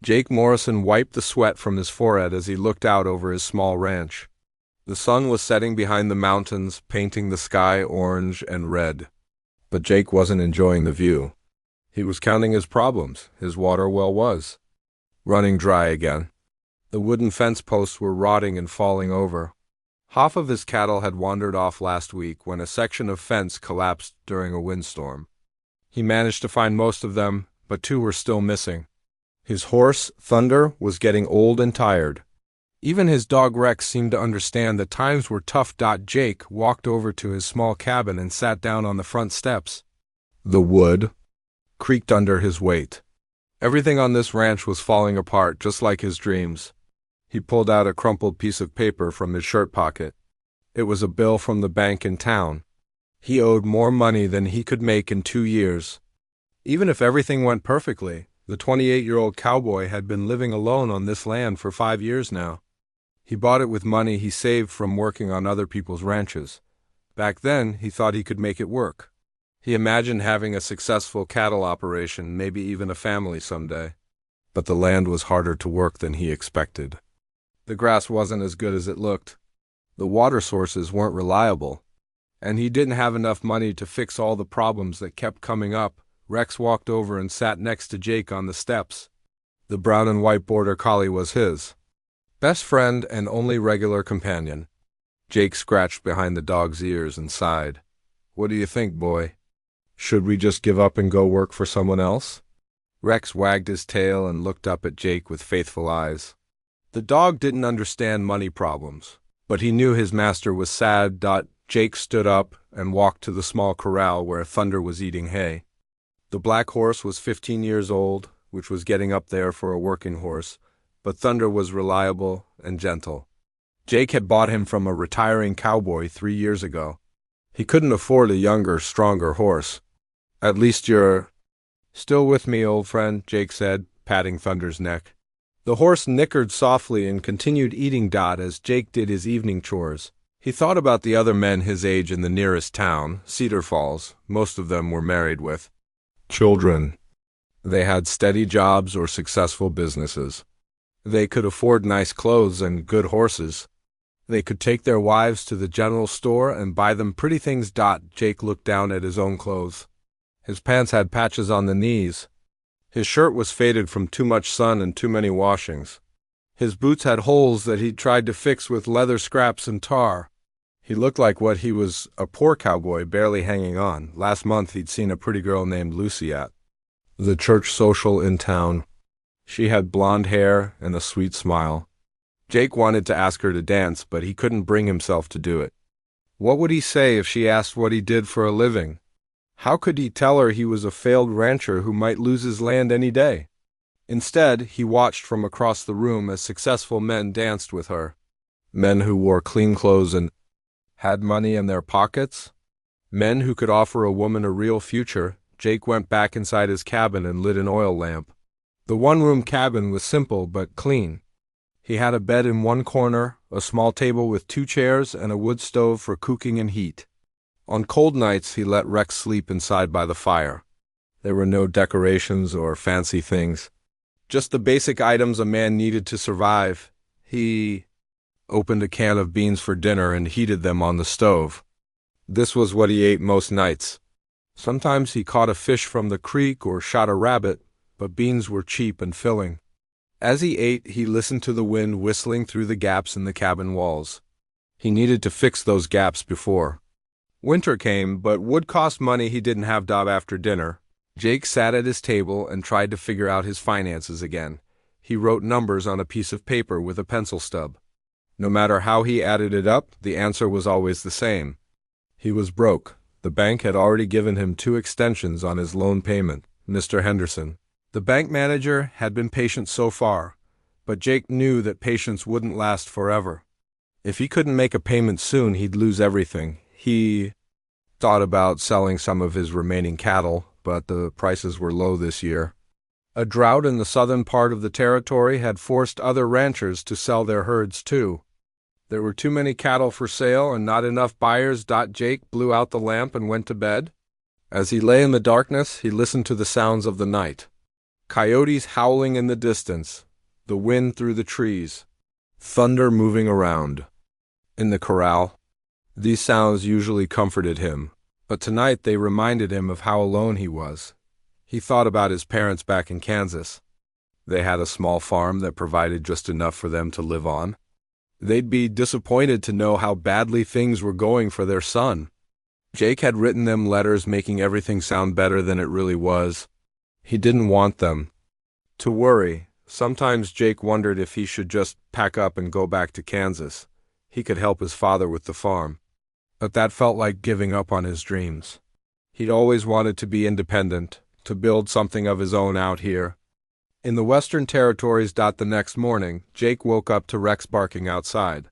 Jake Morrison wiped the sweat from his forehead as he looked out over his small ranch. The sun was setting behind the mountains, painting the sky orange and red. But Jake wasn't enjoying the view. He was counting his problems. His water well was running dry again. The wooden fence posts were rotting and falling over. Half of his cattle had wandered off last week when a section of fence collapsed during a windstorm. He managed to find most of them, but 2 were still missing. His horse, Thunder, was getting old and tired. Even his dog Rex seemed to understand that times were tough. Jake walked over to his small cabin and sat down on the front steps. The wood creaked under his weight. Everything on this ranch was falling apart, just like his dreams. He pulled out a crumpled piece of paper from his shirt pocket. It was a bill from the bank in town. He owed more money than he could make in 2 years. Even if everything went perfectly, the 28-year-old cowboy had been living alone on this land for 5 years now. He bought it with money he saved from working on other people's ranches. Back then, he thought he could make it work. He imagined having a successful cattle operation, maybe even a family someday. But the land was harder to work than he expected. The grass wasn't as good as it looked. The water sources weren't reliable. And he didn't have enough money to fix all the problems that kept coming up. Rex walked over and sat next to Jake on the steps. The brown and white border collie was his best friend and only regular companion. Jake scratched behind the dog's ears and sighed. "What do you think, boy? Should we just give up and go work for someone else?" Rex wagged his tail and looked up at Jake with faithful eyes. The dog didn't understand money problems, but he knew his master was sad. Jake stood up and walked to the small corral where Thunder was eating hay. The black horse was 15 years old, which was getting up there for a working horse, but Thunder was reliable and gentle. Jake had bought him from a retiring cowboy 3 years ago. He couldn't afford a younger, stronger horse. "At least you're still with me, old friend," Jake said, patting Thunder's neck. The horse nickered softly and continued eating as Jake did his evening chores. He thought about the other men his age in the nearest town, Cedar Falls. Most of them were married with children. They had steady jobs or successful businesses. They could afford nice clothes and good horses. They could take their wives to the general store and buy them pretty things. Jake looked down at his own clothes. His pants had patches on the knees. His shirt was faded from too much sun and too many washings. His boots had holes that he'd tried to fix with leather scraps and tar. He looked like what he was, a poor cowboy barely hanging on. Last month he'd seen a pretty girl named Lucy at the church social in town. She had blonde hair and a sweet smile. Jake wanted to ask her to dance, but he couldn't bring himself to do it. What would he say if she asked what he did for a living? How could he tell her he was a failed rancher who might lose his land any day? Instead, he watched from across the room as successful men danced with her. Men who wore clean clothes and had money in their pockets. Men who could offer a woman a real future. Jake went back inside his cabin and lit an oil lamp. The one-room cabin was simple but clean. He had a bed in one corner, a small table with 2 chairs, and a wood stove for cooking and heat. On cold nights, he let Rex sleep inside by the fire. There were no decorations or fancy things. Just the basic items a man needed to survive. He opened a can of beans for dinner and heated them on the stove. This was what he ate most nights. Sometimes he caught a fish from the creek or shot a rabbit, but beans were cheap and filling. As he ate, he listened to the wind whistling through the gaps in the cabin walls. He needed to fix those gaps before winter came, but wood cost money he didn't have. After dinner, Jake sat at his table and tried to figure out his finances again. He wrote numbers on a piece of paper with a pencil stub. No matter how he added it up, the answer was always the same. He was broke. The bank had already given him 2 extensions on his loan payment. Mr. Henderson, the bank manager, had been patient so far, but Jake knew that patience wouldn't last forever. If he couldn't make a payment soon, he'd lose everything. He thought about selling some of his remaining cattle, but the prices were low this year. A drought in the southern part of the territory had forced other ranchers to sell their herds too. There were too many cattle for sale and not enough buyers. Jake blew out the lamp and went to bed. As he lay in the darkness, he listened to the sounds of the night. Coyotes howling in the distance, the wind through the trees, thunder moving around. In the corral, these sounds usually comforted him, but tonight they reminded him of how alone he was. He thought about his parents back in Kansas. They had a small farm that provided just enough for them to live on. They'd be disappointed to know how badly things were going for their son. Jake had written them letters making everything sound better than it really was. He didn't want them to worry. Sometimes Jake wondered if he should just pack up and go back to Kansas. He could help his father with the farm. But that felt like giving up on his dreams. He'd always wanted to be independent, to build something of his own out here. In the Western Territories. The next morning, Jake woke up to Rex barking outside.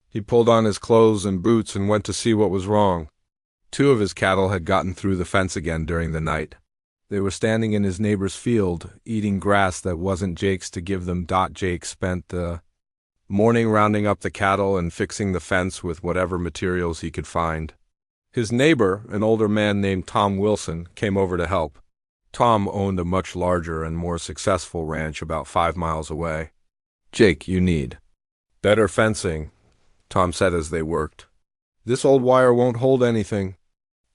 He pulled on his clothes and boots and went to see what was wrong. 2 of his cattle had gotten through the fence again during the night. They were standing in his neighbor's field, eating grass that wasn't Jake's to give them. Jake spent the morning rounding up the cattle and fixing the fence with whatever materials he could find. His neighbor, an older man named Tom Wilson, came over to help. Tom owned a much larger and more successful ranch about 5 miles away. "Jake, you need better fencing," Tom said as they worked. "This old wire won't hold anything."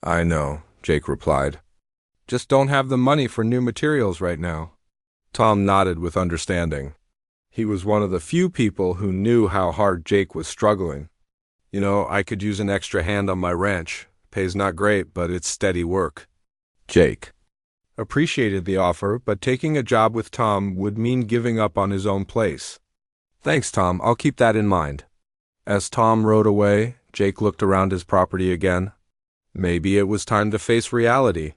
"I know," Jake replied. "Just don't have the money for new materials right now." Tom nodded with understanding. He was one of the few people who knew how hard Jake was struggling. "You know, I could use an extra hand on my ranch. Pays not great, but it's steady work." Jake appreciated the offer, but taking a job with Tom would mean giving up on his own place. "Thanks, Tom. I'll keep that in mind." As Tom rode away, Jake looked around his property again. Maybe it was time to face reality.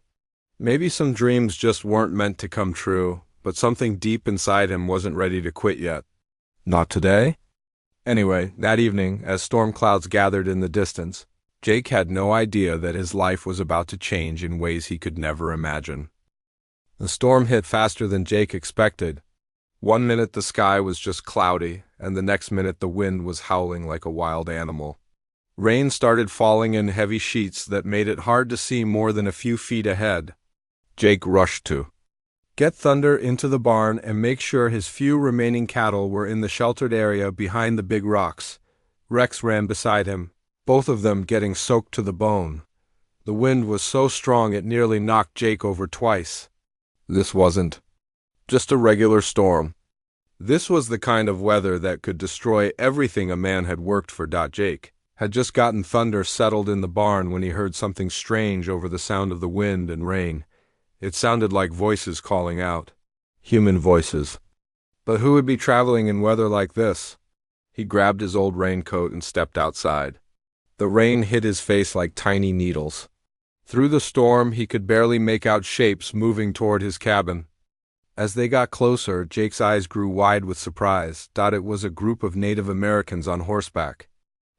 Maybe some dreams just weren't meant to come true, but something deep inside him wasn't ready to quit yet. Not today? Anyway, that evening, as storm clouds gathered in the distance, Jake had no idea that his life was about to change in ways he could never imagine. The storm hit faster than Jake expected. One minute the sky was just cloudy, and the next minute the wind was howling like a wild animal. Rain started falling in heavy sheets that made it hard to see more than a few feet ahead. Jake rushed to get Thunder into the barn and make sure his few remaining cattle were in the sheltered area behind the big rocks. Rex ran beside him, both of them getting soaked to the bone. The wind was so strong it nearly knocked Jake over twice. This wasn't just a regular storm. This was the kind of weather that could destroy everything a man had worked for. Jake had just gotten Thunder settled in the barn when he heard something strange over the sound of the wind and rain. It sounded like voices calling out. Human voices. But who would be traveling in weather like this? He grabbed his old raincoat and stepped outside. The rain hit his face like tiny needles. Through the storm, he could barely make out shapes moving toward his cabin. As they got closer, Jake's eyes grew wide with surprise. It was a group of Native Americans on horseback.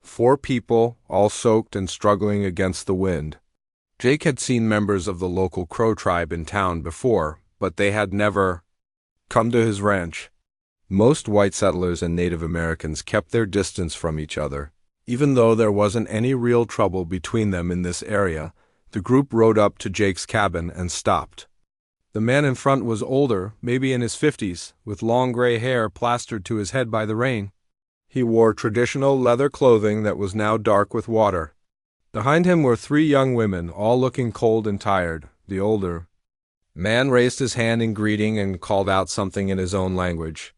4 people, all soaked and struggling against the wind. Jake had seen members of the local Crow tribe in town before, but they had never come to his ranch. Most white settlers and Native Americans kept their distance from each other. Even though there wasn't any real trouble between them in this area, the group rode up to Jake's cabin and stopped. The man in front was older, maybe in his 50s, with long gray hair plastered to his head by the rain. He wore traditional leather clothing that was now dark with water. Behind him were 3 young women, all looking cold and tired. The older man raised his hand in greeting and called out something in his own language.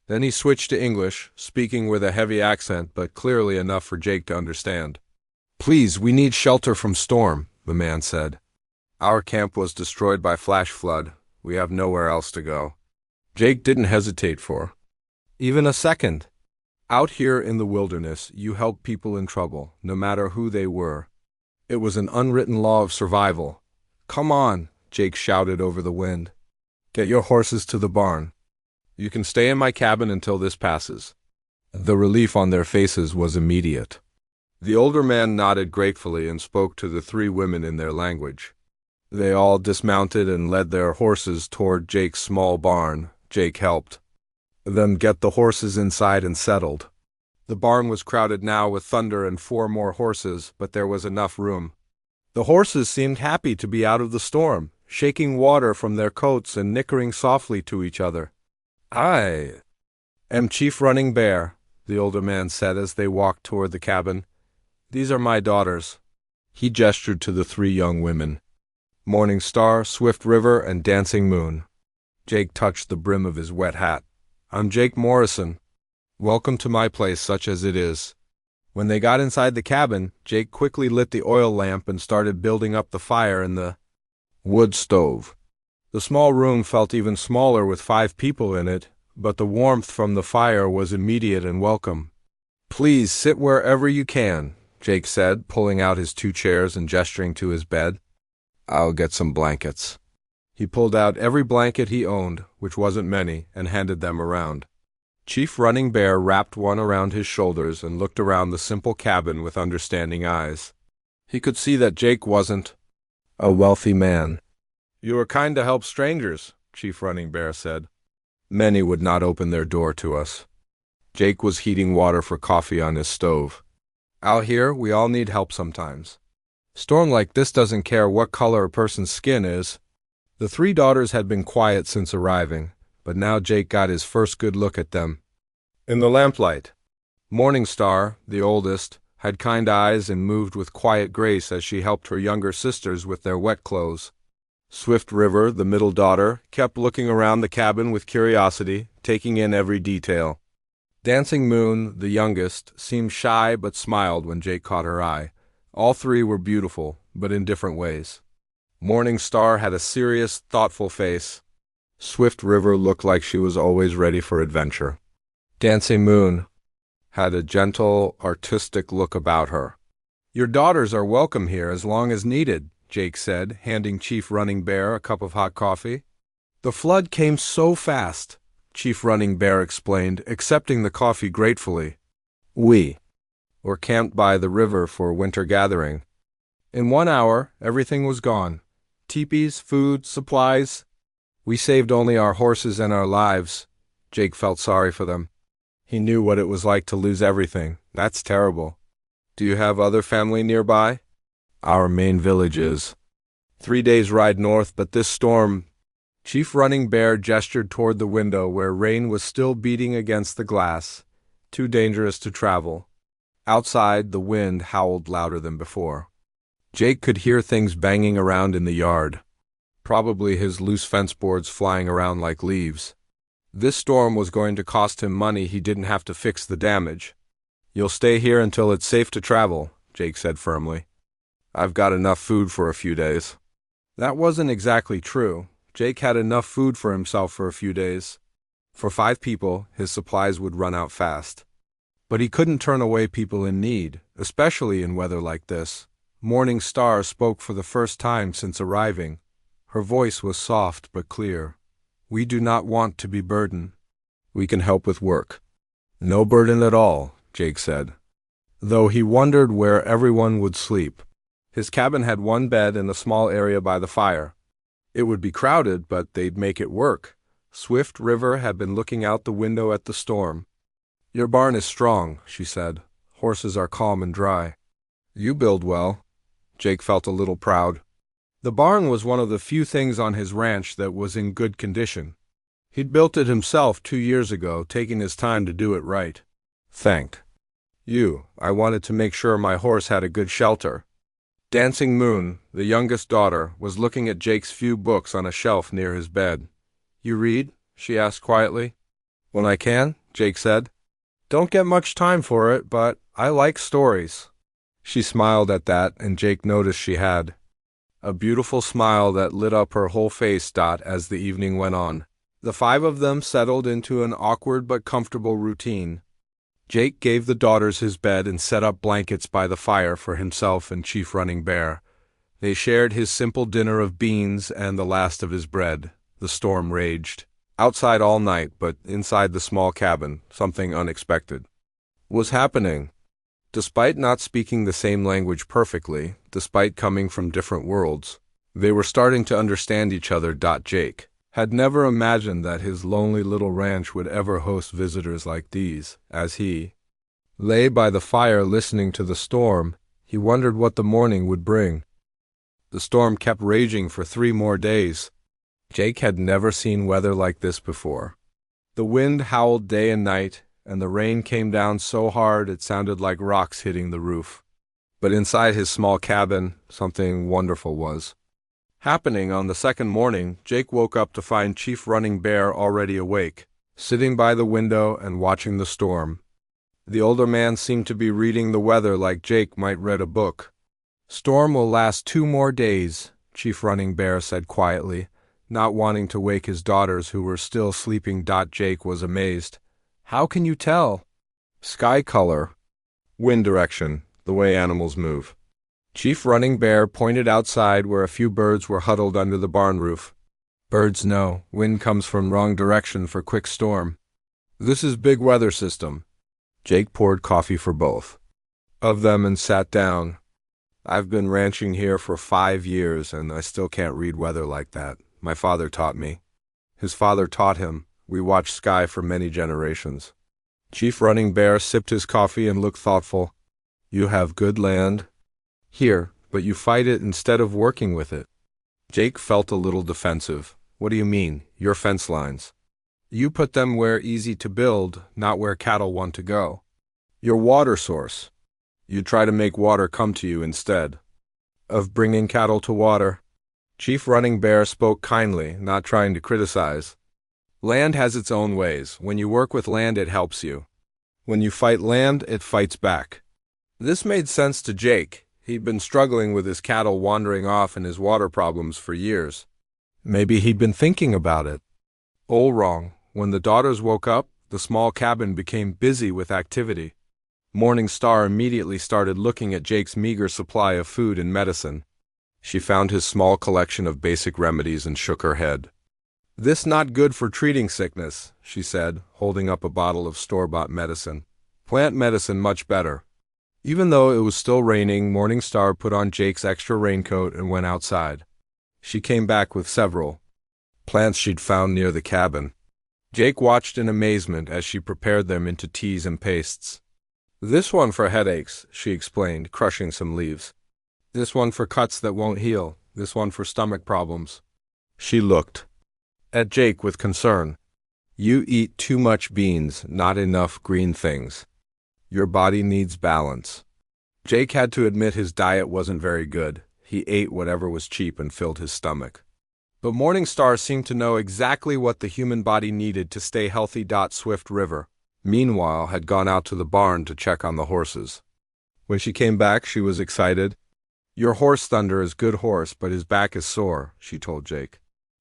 Then he switched to English, speaking with a heavy accent but clearly enough for Jake to understand. "Please, we need shelter from storm," the man said. "Our camp was destroyed by flash flood. We have nowhere else to go." Jake didn't hesitate for even a second. Out here in the wilderness, you help people in trouble, no matter who they were. It was an unwritten law of survival. "Come on," Jake shouted over the wind. "Get your horses to the barn. You can stay in my cabin until this passes." The relief on their faces was immediate. The older man nodded gratefully and spoke to the 3 women in their language. They all dismounted and led their horses toward Jake's small barn. Jake helped them get the horses inside and settled. The barn was crowded now with Thunder and 4 more horses, but there was enough room. The horses seemed happy to be out of the storm, shaking water from their coats and nickering softly to each other. "I am Chief Running Bear," the older man said as they walked toward the cabin. "These are my daughters." He gestured to the three young women, Morning Star, Swift River, and Dancing Moon. Jake touched the brim of his wet hat. "I'm Jake Morrison. Welcome to my place, such as it is." When they got inside the cabin, Jake quickly lit the oil lamp and started building up the fire in the wood stove. The small room felt even smaller with 5 people in it, but the warmth from the fire was immediate and welcome. "Please sit wherever you can," Jake said, pulling out his 2 chairs and gesturing to his bed. "I'll get some blankets." He pulled out every blanket he owned, which wasn't many, and handed them around. Chief Running Bear wrapped one around his shoulders and looked around the simple cabin with understanding eyes. He could see that Jake wasn't a wealthy man. "You are kind to help strangers," Chief Running Bear said. "Many would not open their door to us." Jake was heating water for coffee on his stove. "Out here, we all need help sometimes. Storm like this doesn't care what color a person's skin is." The 3 daughters had been quiet since arriving, but now Jake got his first good look at them. In the lamplight, Morning Star, the oldest, had kind eyes and moved with quiet grace as she helped her younger sisters with their wet clothes. Swift River, the middle daughter, kept looking around the cabin with curiosity, taking in every detail. Dancing Moon, the youngest, seemed shy but smiled when Jake caught her eye. All 3 were beautiful, but in different ways. Morning Star had a serious, thoughtful face. Swift River looked like she was always ready for adventure. Dancing Moon had a gentle, artistic look about her. "Your daughters are welcome here as long as needed," Jake said, handing Chief Running Bear a cup of hot coffee. "The flood came so fast," Chief Running Bear explained, accepting the coffee gratefully. "We were camped by the river for winter gathering. In 1 hour, everything was gone. Teepees, food, supplies. We saved only our horses and our lives." Jake felt sorry for them. He knew what it was like to lose everything. That's terrible. "Do you have other family nearby?" "Our main village is 3 days' ride north, but this storm—" Chief Running Bear gestured toward the window where rain was still beating against the glass. "Too dangerous to travel." Outside, the wind howled louder than before. Jake could hear things banging around in the yard. Probably his loose fence boards flying around like leaves. This storm was going to cost him money he didn't have to fix the damage. "You'll stay here until it's safe to travel," Jake said firmly. "I've got enough food for a few days." That wasn't exactly true. Jake had enough food for himself for a few days. For 5 people, his supplies would run out fast. But he couldn't turn away people in need, especially in weather like this. Morning Star spoke for the first time since arriving. Her voice was soft but clear. "We do not want to be burdened. We can help with work." "No burden at all," Jake said, though he wondered where everyone would sleep. His cabin had 1 bed in a small area by the fire. It would be crowded, but they'd make it work. Swift River had been looking out the window at the storm. "Your barn is strong," she said. "Horses are calm and dry." "You build well." Jake felt a little proud. The barn was one of the few things on his ranch that was in good condition. He'd built it himself 2 years ago, taking his time to do it right. "Thank you. I wanted to make sure my horse had a good shelter." Dancing Moon, the youngest daughter, was looking at Jake's few books on a shelf near his bed. "You read?" she asked quietly. "When I can," Jake said. "Don't get much time for it, but I like stories." She smiled at that, and Jake noticed she had a beautiful smile that lit up her whole face. As the evening went on, the 5 of them settled into an awkward but comfortable routine. Jake gave the daughters his bed and set up blankets by the fire for himself and Chief Running Bear. They shared his simple dinner of beans and the last of his bread. The storm raged outside all night, but inside the small cabin, something unexpected was happening. Despite not speaking the same language perfectly, despite coming from different worlds, they were starting to understand each other. Jake had never imagined that his lonely little ranch would ever host visitors like these. As he lay by the fire listening to the storm, he wondered what the morning would bring. The storm kept raging for 3 more days. Jake had never seen weather like this before. The wind howled day and night, and the rain came down so hard it sounded like rocks hitting the roof. But inside his small cabin, something wonderful was happening. On the second morning, Jake woke up to find Chief Running Bear already awake, sitting by the window and watching the storm. The older man seemed to be reading the weather like Jake might read a book. "Storm will last 2 more days," Chief Running Bear said quietly, not wanting to wake his daughters who were still sleeping. Jake was amazed. "How can you tell?" "Sky color, wind direction, the way animals move." Chief Running Bear pointed outside where a few birds were huddled under the barn roof. "Birds know wind comes from wrong direction for quick storm. This is big weather system." Jake poured coffee for both of them and sat down. "I've been ranching here for 5 years and I still can't read weather like that. My father taught me. His father taught him. We watched sky for many generations." Chief Running Bear sipped his coffee and looked thoughtful. "You have good land here, but you fight it instead of working with it." Jake felt a little defensive. "What do you mean, your fence lines? You put them where easy to build, not where cattle want to go. Your water source. You try to make water come to you instead of bringing cattle to water." Chief Running Bear spoke kindly, not trying to criticize. "Land has its own ways. When you work with land, it helps you. When you fight land, it fights back." This made sense to Jake. He'd been struggling with his cattle wandering off and his water problems for years. Maybe he'd been thinking about it. All wrong. When the daughters woke up, the small cabin became busy with activity. Morning Star immediately started looking at Jake's meager supply of food and medicine. She found his small collection of basic remedies and shook her head. "This not good for treating sickness," she said, holding up a bottle of store-bought medicine. "Plant medicine much better." Even though it was still raining, Morning Star put on Jake's extra raincoat and went outside. She came back with several plants she'd found near the cabin. Jake watched in amazement as she prepared them into teas and pastes. "This one for headaches," she explained, crushing some leaves. "This one for cuts that won't heal. This one for stomach problems." She looked at Jake with concern. "You eat too much beans, not enough green things. Your body needs balance." Jake had to admit his diet wasn't very good. He ate whatever was cheap and filled his stomach. But Morning Star seemed to know exactly what the human body needed to stay healthy. Swift River, meanwhile, had gone out to the barn to check on the horses. When she came back, she was excited. "Your horse Thunder is good horse, but his back is sore," she told Jake.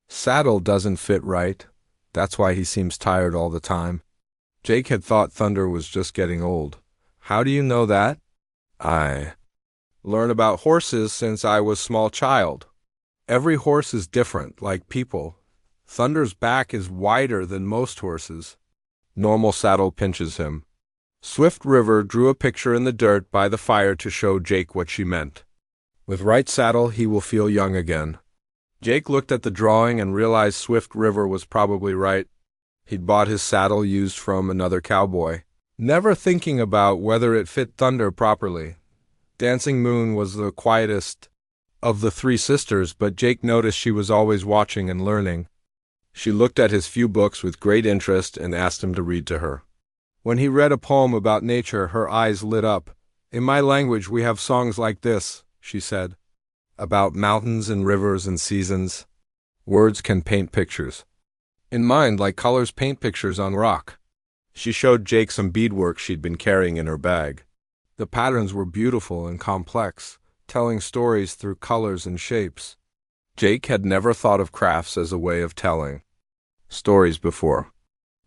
"Saddle doesn't fit right. That's why he seems tired all the time." Jake had thought Thunder was just getting old. "How do you know that?" "I learn about horses since I was small child. Every horse is different, like people. Thunder's back is wider than most horses. Normal saddle pinches him." Swift River drew a picture in the dirt by the fire to show Jake what she meant. "With right saddle, he will feel young again." Jake looked at the drawing and realized Swift River was probably right. He'd bought his saddle used from another cowboy, never thinking about whether it fit Thunder properly. Dancing Moon was the quietest of the 3 sisters, but Jake noticed she was always watching and learning. She looked at his few books with great interest and asked him to read to her. When he read a poem about nature, her eyes lit up. "In my language we have songs like this," she said, "about mountains and rivers and seasons. Words can paint pictures. In mine, like colors paint pictures on rock." She showed Jake some beadwork she'd been carrying in her bag. The patterns were beautiful and complex, telling stories through colors and shapes. Jake had never thought of crafts as a way of telling stories before.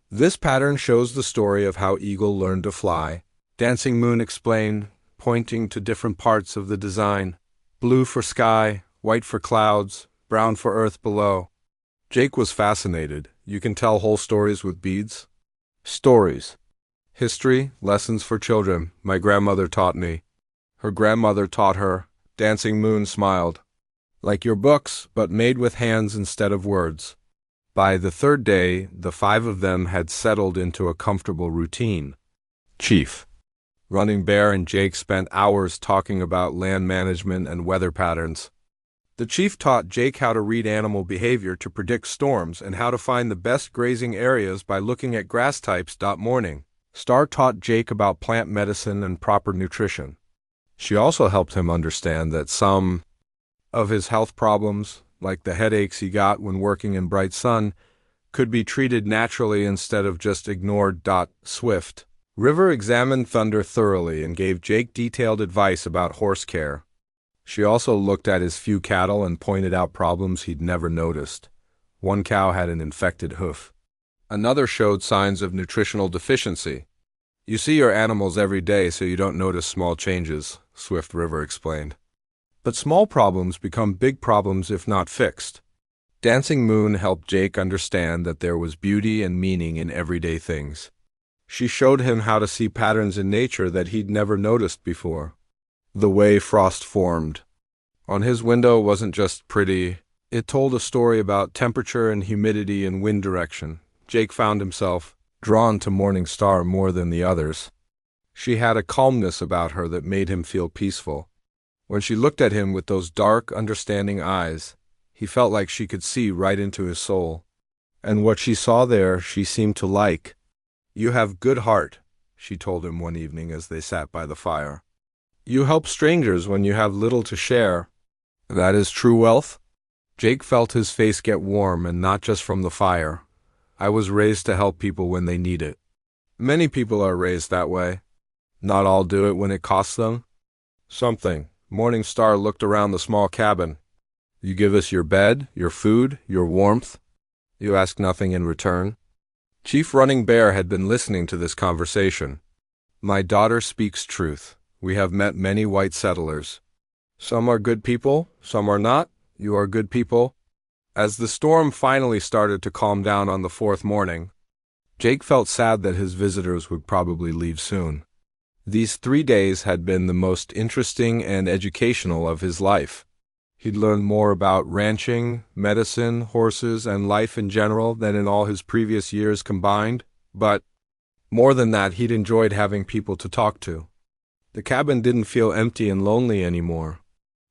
"This pattern shows the story of how Eagle learned to fly," Dancing Moon explained, pointing to different parts of the design. "Blue for sky, white for clouds, brown for earth below." Jake was fascinated. "You can tell whole stories with beads?" "Stories. History, lessons for children. My grandmother taught me." Her grandmother taught her. Dancing Moon smiled. "Like your books, but made with hands instead of words." By the 3rd day, the 5 of them had settled into a comfortable routine. Chief Running Bear and Jake spent hours talking about land management and weather patterns. The chief taught Jake how to read animal behavior to predict storms and how to find the best grazing areas by looking at grass types. Morning Star taught Jake about plant medicine and proper nutrition. She also helped him understand that some of his health problems, like the headaches he got when working in bright sun, could be treated naturally instead of just ignored. Swift River examined Thunder thoroughly and gave Jake detailed advice about horse care. She also looked at his few cattle and pointed out problems he'd never noticed. One cow had an infected hoof. Another showed signs of nutritional deficiency. You see your animals every day, so you don't notice small changes, Swift River explained. But small problems become big problems if not fixed. Dancing Moon helped Jake understand that there was beauty and meaning in everyday things. She showed him how to see patterns in nature that he'd never noticed before. The way frost formed on his window wasn't just pretty, it told a story about temperature and humidity and wind direction. Jake found himself drawn to Morning Star more than the others. She had a calmness about her that made him feel peaceful. When she looked at him with those dark, understanding eyes, he felt like she could see right into his soul. And what she saw there, she seemed to like. "You have good heart," she told him one evening as they sat by the fire. "You help strangers when you have little to share. That is true wealth?" Jake felt his face get warm, and not just from the fire. "I was raised to help people when they need it." "Many people are raised that way. Not all do it when it costs them." "Something." Morning Star looked around the small cabin. "You give us your bed, your food, your warmth. You ask nothing in return." Chief Running Bear had been listening to this conversation. "My daughter speaks truth. We have met many white settlers. Some are good people, some are not. You are good people." As the storm finally started to calm down on the fourth morning, Jake felt sad that his visitors would probably leave soon. These 3 days had been the most interesting and educational of his life. He'd learned more about ranching, medicine, horses, and life in general than in all his previous years combined, but more than that, he'd enjoyed having people to talk to. The cabin didn't feel empty and lonely anymore.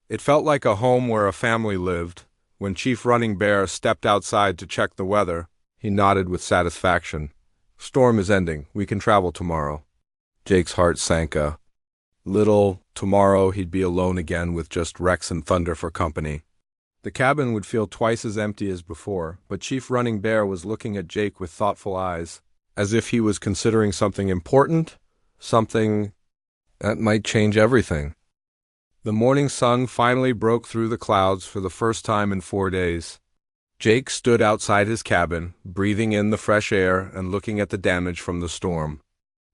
It felt like a home where a family lived. When Chief Running Bear stepped outside to check the weather, he nodded with satisfaction. "Storm is ending. We can travel tomorrow." Jake's heart sank a little. Tomorrow he'd be alone again with just Rex and Thunder for company. The cabin would feel twice as empty as before, but Chief Running Bear was looking at Jake with thoughtful eyes, as if he was considering something important, something that might change everything. The morning sun finally broke through the clouds for the first time in 4 days. Jake stood outside his cabin, breathing in the fresh air and looking at the damage from the storm.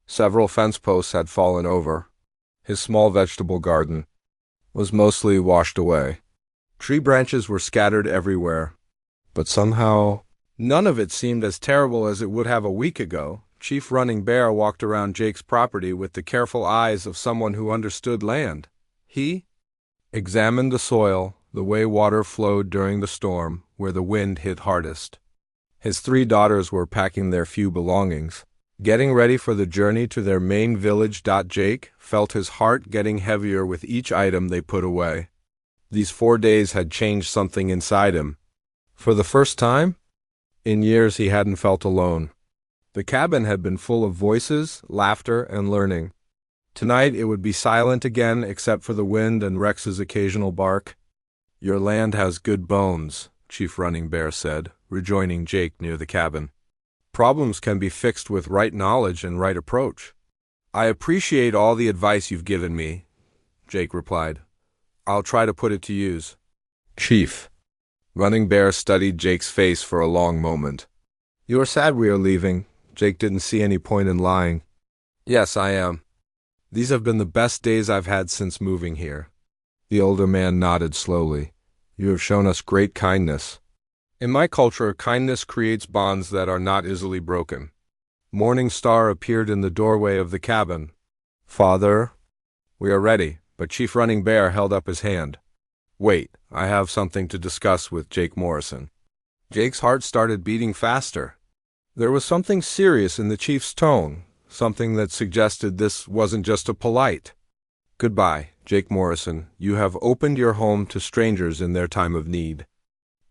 Several fence posts had fallen over. His small vegetable garden was mostly washed away. Tree branches were scattered everywhere. But somehow, none of it seemed as terrible as it would have a week ago. Chief Running Bear walked around Jake's property with the careful eyes of someone who understood land. He examined the soil, the way water flowed during the storm, where the wind hit hardest. His 3 daughters were packing their few belongings, getting ready for the journey to their main village. Jake felt his heart getting heavier with each item they put away. These 4 days had changed something inside him. For the first time in years, he hadn't felt alone. The cabin had been full of voices, laughter, and learning. Tonight it would be silent again except for the wind and Rex's occasional bark. "Your land has good bones," Chief Running Bear said, rejoining Jake near the cabin. "Problems can be fixed with right knowledge and right approach." "I appreciate all the advice you've given me," Jake replied. "I'll try to put it to use." "Chief." Running Bear studied Jake's face for a long moment. "You are sad we are leaving." Jake didn't see any point in lying. "Yes, I am. These have been the best days I've had since moving here." The older man nodded slowly. "You have shown us great kindness. In my culture, kindness creates bonds that are not easily broken." Morning Star appeared in the doorway of the cabin. "Father, we are ready," but Chief Running Bear held up his hand. "Wait, I have something to discuss with Jake Morrison." Jake's heart started beating faster. There was something serious in the chief's tone, something that suggested this wasn't just a polite "goodbye." Jake Morrison, you have opened your home to strangers in their time of need.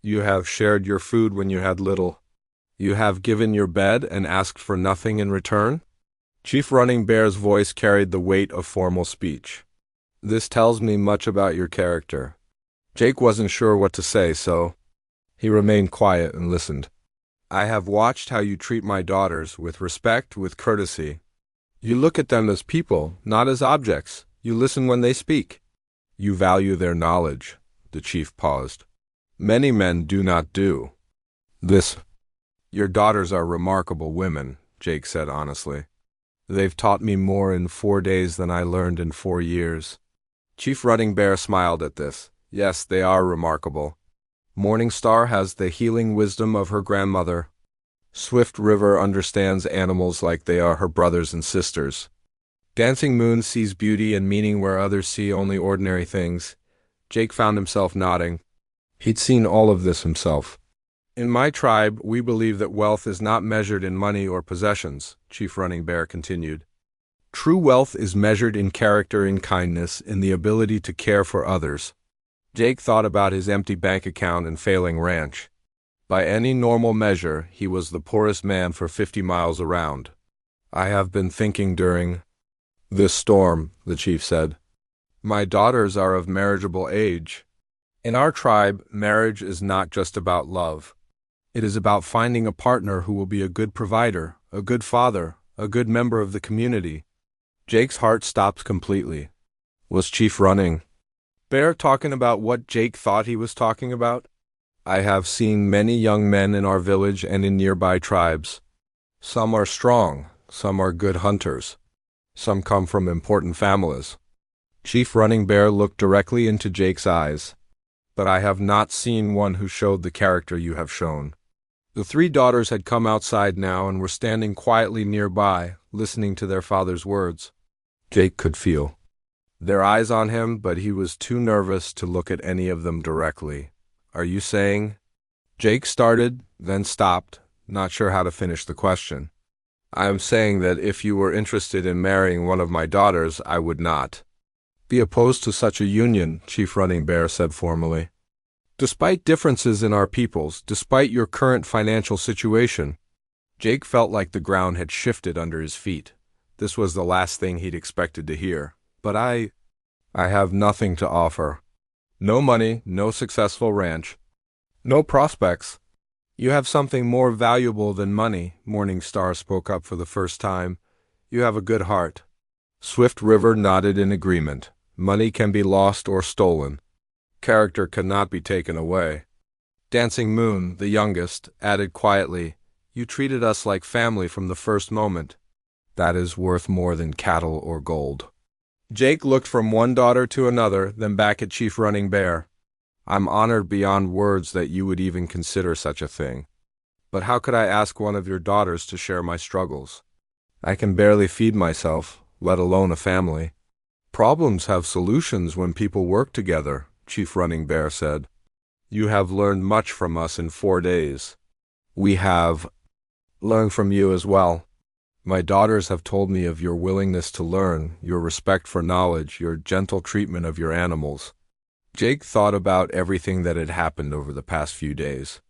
You have shared your food when you had little. You have given your bed and asked for nothing in return? Chief Running Bear's voice carried the weight of formal speech. This tells me much about your character. Jake wasn't sure what to say, so he remained quiet and listened. I have watched how you treat my daughters, with respect, with courtesy. You look at them as people, not as objects. You listen when they speak. You value their knowledge. The chief paused. Many men do not do this. Your daughters are remarkable women, Jake said honestly. They've taught me more in 4 days than I learned in 4 years. Chief Running Bear smiled at this. Yes, they are remarkable. Morning Star has the healing wisdom of her grandmother. Swift River understands animals like they are her brothers and sisters. Dancing Moon sees beauty and meaning where others see only ordinary things. Jake found himself nodding. He'd seen all of this himself. In my tribe, we believe that wealth is not measured in money or possessions, Chief Running Bear continued. True wealth is measured in character, in kindness, in the ability to care for others. Jake thought about his empty bank account and failing ranch. By any normal measure, he was the poorest man for 50 miles around. I have been thinking during this storm, the chief said. My daughters are of marriageable age. In our tribe, marriage is not just about love. It is about finding a partner who will be a good provider, a good father, a good member of the community. Jake's heart stopped completely. Was Chief Running Bear talking about what Jake thought he was talking about? I have seen many young men in our village and in nearby tribes. Some are strong, some are good hunters. Some come from important families. Chief Running Bear looked directly into Jake's eyes. But I have not seen one who showed the character you have shown. The 3 daughters had come outside now and were standing quietly nearby, listening to their father's words. Jake could feel their eyes on him, but he was too nervous to look at any of them directly. Are you saying? Jake started, then stopped, not sure how to finish the question. I am saying that if you were interested in marrying one of my daughters, I would not be opposed to such a union, Chief Running Bear said formally. Despite differences in our peoples, despite your current financial situation, Jake felt like the ground had shifted under his feet. This was the last thing he'd expected to hear. But I have nothing to offer. No money, no successful ranch, no prospects. You have something more valuable than money, Morning Star spoke up for the first time. You have a good heart. Swift River nodded in agreement. Money can be lost or stolen. Character cannot be taken away. Dancing Moon, the youngest, added quietly, You treated us like family from the first moment. That is worth more than cattle or gold. Jake looked from one daughter to another, then back at Chief Running Bear. I'm honored beyond words that you would even consider such a thing. But how could I ask one of your daughters to share my struggles? I can barely feed myself, let alone a family. Problems have solutions when people work together, Chief Running Bear said. You have learned much from us in 4 days. We have learned from you as well. My daughters have told me of your willingness to learn, your respect for knowledge, your gentle treatment of your animals. Jake thought about everything that had happened over the past few days.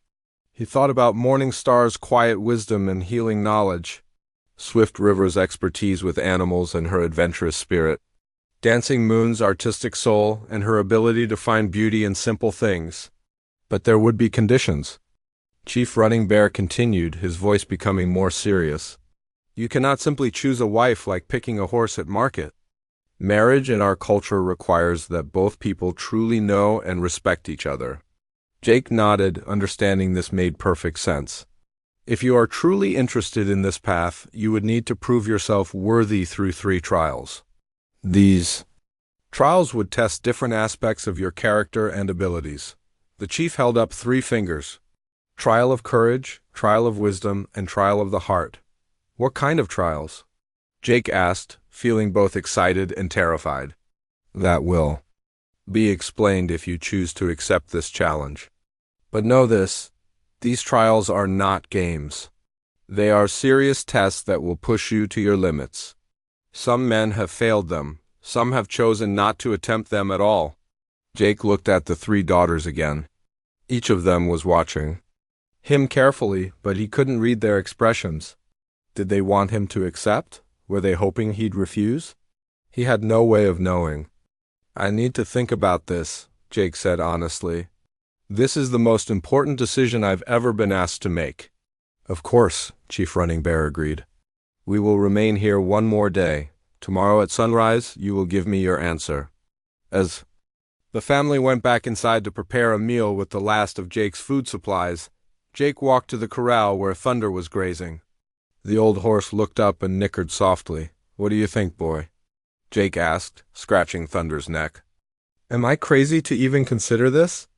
He thought about Morning Star's quiet wisdom and healing knowledge, Swift River's expertise with animals and her adventurous spirit, Dancing Moon's artistic soul and her ability to find beauty in simple things. But there would be conditions. Chief Running Bear continued, his voice becoming more serious. You cannot simply choose a wife like picking a horse at market. Marriage in our culture requires that both people truly know and respect each other. Jake nodded, understanding this made perfect sense. If you are truly interested in this path, you would need to prove yourself worthy through 3 trials. These trials would test different aspects of your character and abilities. The chief held up 3 fingers. Trial of courage, trial of wisdom, and trial of the heart. What kind of trials? Jake asked, feeling both excited and terrified. That will be explained if you choose to accept this challenge. But know this, these trials are not games. They are serious tests that will push you to your limits. Some men have failed them, Some have chosen not to attempt them at all. Jake looked at the three daughters again. Each of them was watching him carefully, but he couldn't read their expressions. Did they want him to accept? Were they hoping he'd refuse? He had no way of knowing. I need to think about this, Jake said honestly. This is the most important decision I've ever been asked to make. Of course, Chief Running Bear agreed. We will remain here one more day. Tomorrow at sunrise, you will give me your answer. As the family went back inside to prepare a meal with the last of Jake's food supplies, Jake walked to the corral where Thunder was grazing. The old horse looked up and nickered softly. What do you think, boy? Jake asked, scratching Thunder's neck. Am I crazy to even consider this?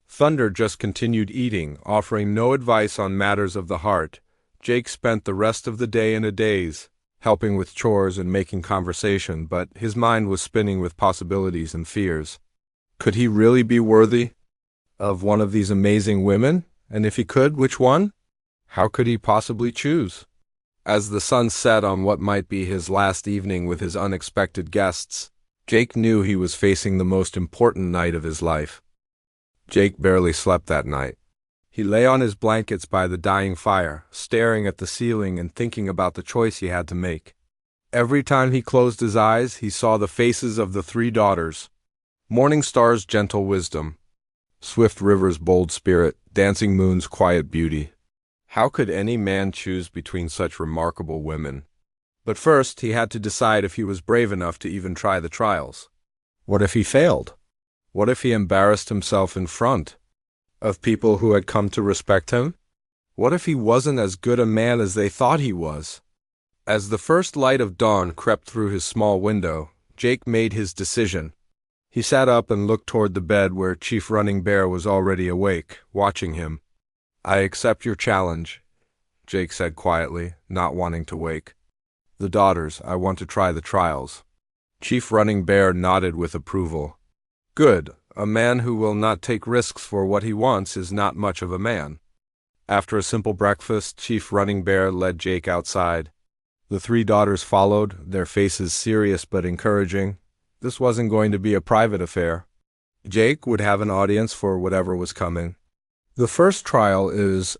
Thunder just continued eating, offering no advice on matters of the heart. Jake spent the rest of the day in a daze, helping with chores and making conversation, but his mind was spinning with possibilities and fears. Could he really be worthy of one of these amazing women? And if he could, which one? How could he possibly choose? As the sun set on what might be his last evening with his unexpected guests, Jake knew he was facing the most important night of his life. Jake barely slept that night. He lay on his blankets by the dying fire, staring at the ceiling and thinking about the choice he had to make. Every time he closed his eyes, he saw the faces of the three daughters. Morning Star's gentle wisdom, Swift River's bold spirit, Dancing Moon's quiet beauty. How could any man choose between such remarkable women? But first, he had to decide if he was brave enough to even try the trials. What if he failed? What if he embarrassed himself in front of people who had come to respect him? What if he wasn't as good a man as they thought he was? As the first light of dawn crept through his small window, Jake made his decision. He sat up and looked toward the bed where Chief Running Bear was already awake, watching him. I accept your challenge, Jake said quietly, not wanting to wake. The daughters, I want to try the trials. Chief Running Bear nodded with approval. Good. A man who will not take risks for what he wants is not much of a man. After a simple breakfast, Chief Running Bear led Jake outside. The three daughters followed, their faces serious but encouraging. This wasn't going to be a private affair. Jake would have an audience for whatever was coming. The first trial is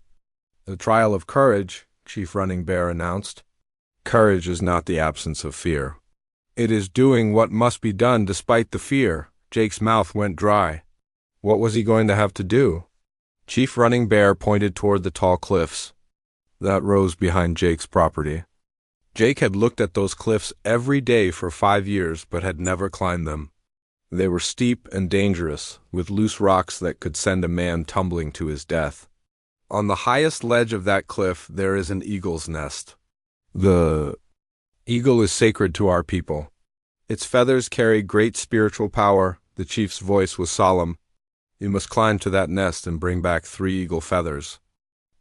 the trial of courage, Chief Running Bear announced. Courage is not the absence of fear. It is doing what must be done despite the fear. Jake's mouth went dry. What was he going to have to do? Chief Running Bear pointed toward the tall cliffs that rose behind Jake's property. Jake had looked at those cliffs every day for 5 years, but had never climbed them. They were steep and dangerous, with loose rocks that could send a man tumbling to his death. On the highest ledge of that cliff, there is an eagle's nest. The eagle is sacred to our people. Its feathers carry great spiritual power. The chief's voice was solemn. You must climb to that nest and bring back 3 eagle feathers.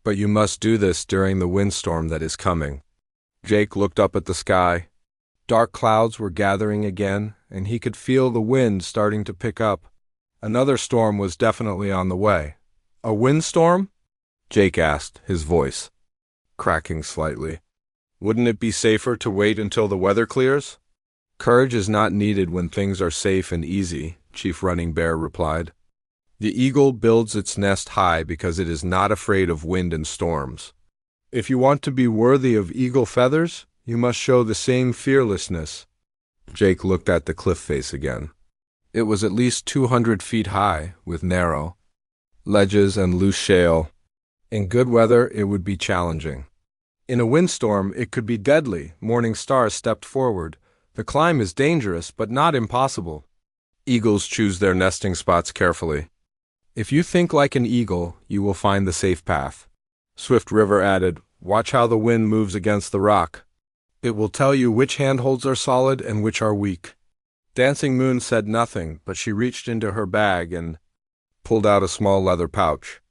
But you must do this during the windstorm that is coming. Jake looked up at the sky. Dark clouds were gathering again, and he could feel the wind starting to pick up. Another storm was definitely on the way. A windstorm? Jake asked, his voice cracking slightly. Wouldn't it be safer to wait until the weather clears? Courage is not needed when things are safe and easy, Chief Running Bear replied. The eagle builds its nest high because it is not afraid of wind and storms. If you want to be worthy of eagle feathers, you must show the same fearlessness. Jake looked at the cliff face again. It was at least 200 feet high, with narrow ledges and loose shale. In good weather, it would be challenging. In a windstorm, it could be deadly. Morning Star stepped forward. The climb is dangerous, but not impossible. Eagles choose their nesting spots carefully. If you think like an eagle, you will find the safe path. Swift River added, watch how the wind moves against the rock. It will tell you which handholds are solid and which are weak. Dancing Moon said nothing, but she reached into her bag and pulled out a small leather pouch.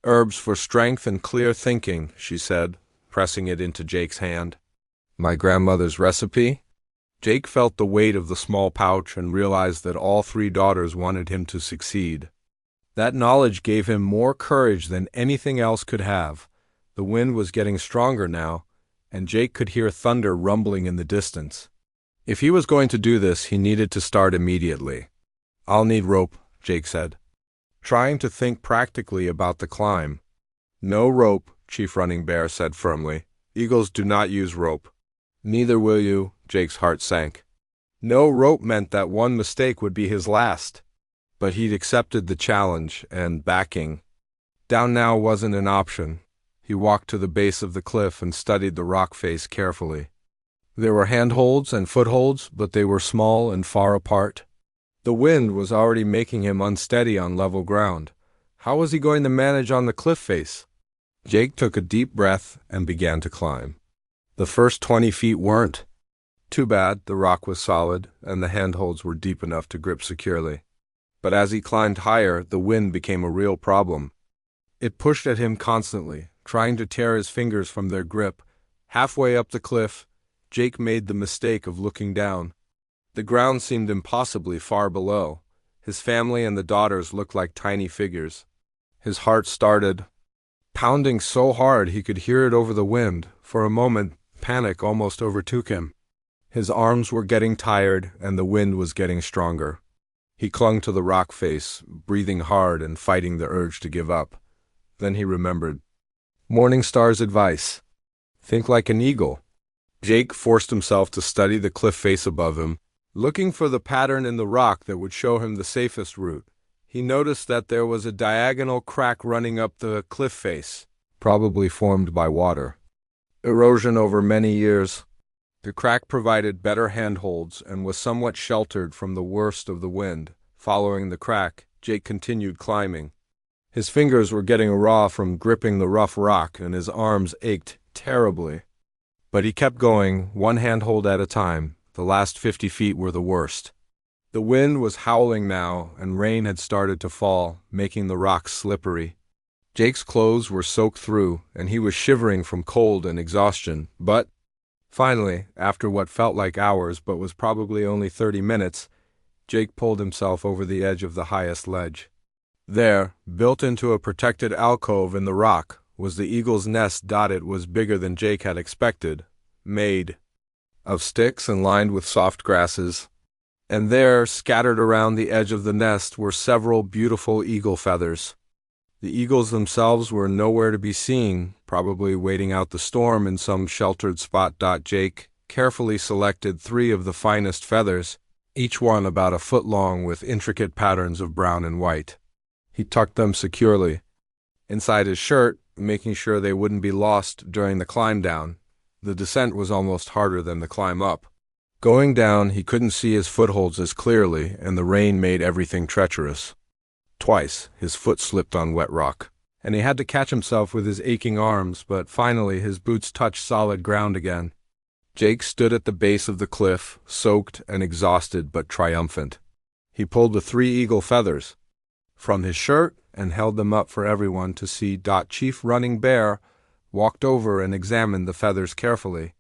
Herbs for strength and clear thinking, she said, pressing it into Jake's hand. My grandmother's recipe? Jake felt the weight of the small pouch and realized that all 3 daughters wanted him to succeed. That knowledge gave him more courage than anything else could have. The wind was getting stronger now, and Jake could hear thunder rumbling in the distance. If he was going to do this, he needed to start immediately. "I'll need rope," Jake said, trying to think practically about the climb. "No rope," Chief Running Bear said firmly. "Eagles do not use rope." "Neither will you," Jake's heart sank. No rope meant that one mistake would be his last. But he'd accepted the challenge, and backing down now wasn't an option. He walked to the base of the cliff and studied the rock face carefully. There were handholds and footholds, but they were small and far apart. The wind was already making him unsteady on level ground. How was he going to manage on the cliff face? Jake took a deep breath and began to climb. The first 20 feet weren't too bad. The rock was solid, and the handholds were deep enough to grip securely. But as he climbed higher, the wind became a real problem. It pushed at him constantly, trying to tear his fingers from their grip. Halfway up the cliff, Jake made the mistake of looking down. The ground seemed impossibly far below. His family and the daughters looked like tiny figures. His heart started pounding so hard he could hear it over the wind. For a moment, panic almost overtook him. His arms were getting tired, and the wind was getting stronger. He clung to the rock face, breathing hard and fighting the urge to give up. Then he remembered Morningstar's advice. Think like an eagle. Jake forced himself to study the cliff face above him, looking for the pattern in the rock that would show him the safest route. He noticed that there was a diagonal crack running up the cliff face, probably formed by water erosion over many years. The crack provided better handholds and was somewhat sheltered from the worst of the wind. Following the crack, Jake continued climbing. His fingers were getting raw from gripping the rough rock, and his arms ached terribly. But he kept going, one handhold at a time. The last 50 feet were the worst. The wind was howling now, and rain had started to fall, making the rocks slippery. Jake's clothes were soaked through, and he was shivering from cold and exhaustion. But finally, after what felt like hours but was probably only 30 minutes, Jake pulled himself over the edge of the highest ledge. There, built into a protected alcove in the rock, was the eagle's nest. It was bigger than Jake had expected, made of sticks and lined with soft grasses. And there, scattered around the edge of the nest, were several beautiful eagle feathers. The eagles themselves were nowhere to be seen, probably waiting out the storm in some sheltered spot. Jake carefully selected 3 of the finest feathers, each one about a foot long with intricate patterns of brown and white. He tucked them securely inside his shirt, making sure they wouldn't be lost during the climb down. The descent was almost harder than the climb up. Going down, he couldn't see his footholds as clearly, and the rain made everything treacherous. Twice, his foot slipped on wet rock, and he had to catch himself with his aching arms, but finally his boots touched solid ground again. Jake stood at the base of the cliff, soaked and exhausted but triumphant. He pulled the 3 eagle feathers from his shirt and held them up for everyone to see. Chief Running Bear walked over and examined the feathers carefully.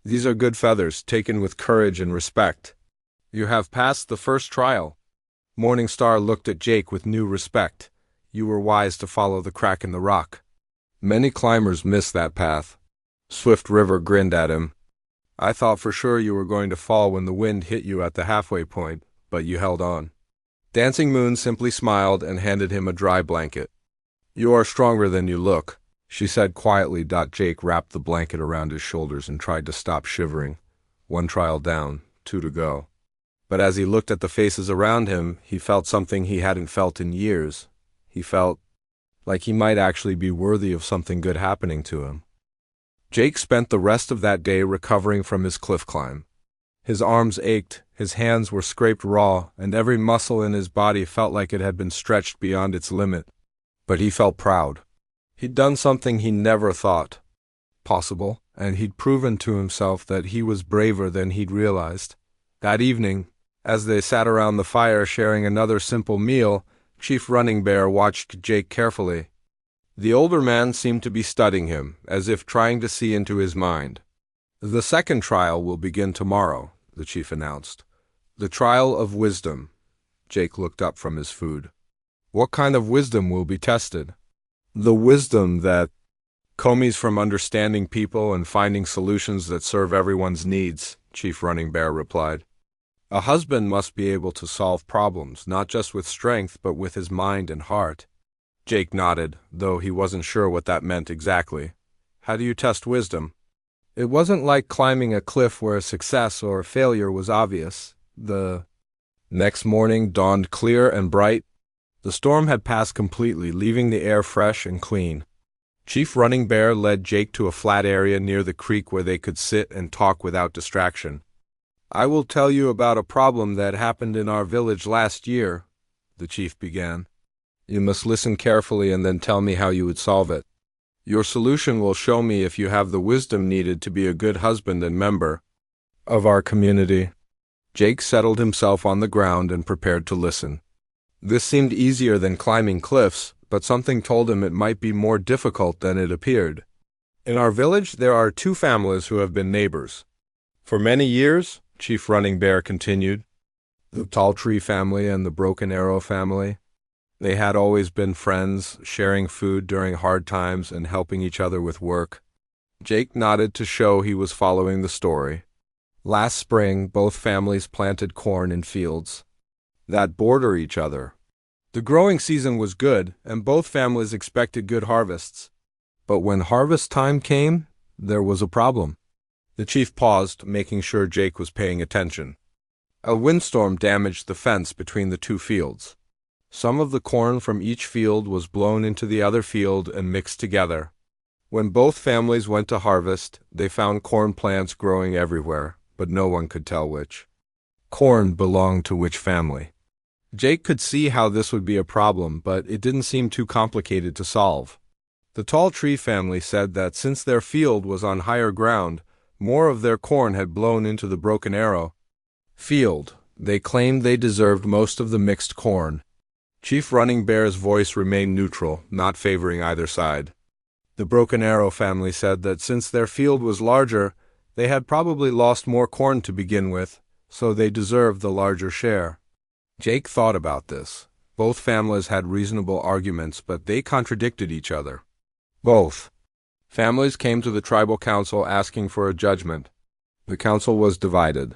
"These are good feathers, taken with courage and respect. You have passed the first trial." Morningstar looked at Jake with new respect. "You were wise to follow the crack in the rock. Many climbers miss that path." Swift River grinned at him. "I thought for sure you were going to fall when the wind hit you at the halfway point, but you held on." Dancing Moon simply smiled and handed him a dry blanket. "You are stronger than you look," she said quietly. Jake wrapped the blanket around his shoulders and tried to stop shivering. 1 trial down, 2 to go. But as he looked at the faces around him, he felt something he hadn't felt in years. He felt like he might actually be worthy of something good happening to him. Jake spent the rest of that day recovering from his cliff climb. His arms ached, his hands were scraped raw, and every muscle in his body felt like it had been stretched beyond its limit. But he felt proud. He'd done something he never thought possible, and he'd proven to himself that he was braver than he'd realized. That evening, as they sat around the fire sharing another simple meal, Chief Running Bear watched Jake carefully. The older man seemed to be studying him, as if trying to see into his mind. "The second trial will begin tomorrow," the chief announced. "The trial of wisdom." Jake looked up from his food. "What kind of wisdom will be tested?" "The wisdom that comes from understanding people and finding solutions that serve everyone's needs," Chief Running Bear replied. A husband must be able to solve problems, not just with strength, but with his mind and heart. Jake nodded, though he wasn't sure what that meant exactly. How do you test wisdom? It wasn't like climbing a cliff where success or failure was obvious. The next morning dawned clear and bright. The storm had passed completely, leaving the air fresh and clean. Chief Running Bear led Jake to a flat area near the creek where they could sit and talk without distraction. I will tell you about a problem that happened in our village last year, the chief began. You must listen carefully and then tell me how you would solve it. Your solution will show me if you have the wisdom needed to be a good husband and member of our community. Jake settled himself on the ground and prepared to listen. This seemed easier than climbing cliffs, but something told him it might be more difficult than it appeared. In our village, there are two families who have been neighbors. For many years, Chief Running Bear continued, the Tall Tree family and the Broken Arrow family. They had always been friends, sharing food during hard times and helping each other with work. Jake nodded to show he was following the story. Last spring, both families planted corn in fields that border each other. The growing season was good, and both families expected good harvests. But when harvest time came, there was a problem. The chief paused, making sure Jake was paying attention. A windstorm damaged the fence between the two fields. Some of the corn from each field was blown into the other field and mixed together. When both families went to harvest, they found corn plants growing everywhere, but no one could tell which corn belonged to which family. Jake could see how this would be a problem, but it didn't seem too complicated to solve. The Tall Tree family said that since their field was on higher ground, more of their corn had blown into the Broken Arrow field. They claimed they deserved most of the mixed corn. Chief Running Bear's voice remained neutral, not favoring either side. The Broken Arrow family said that since their field was larger, they had probably lost more corn to begin with, so they deserved the larger share. Jake thought about this. Both families had reasonable arguments, but they contradicted each other. Both families came to the tribal council asking for a judgment. The council was divided.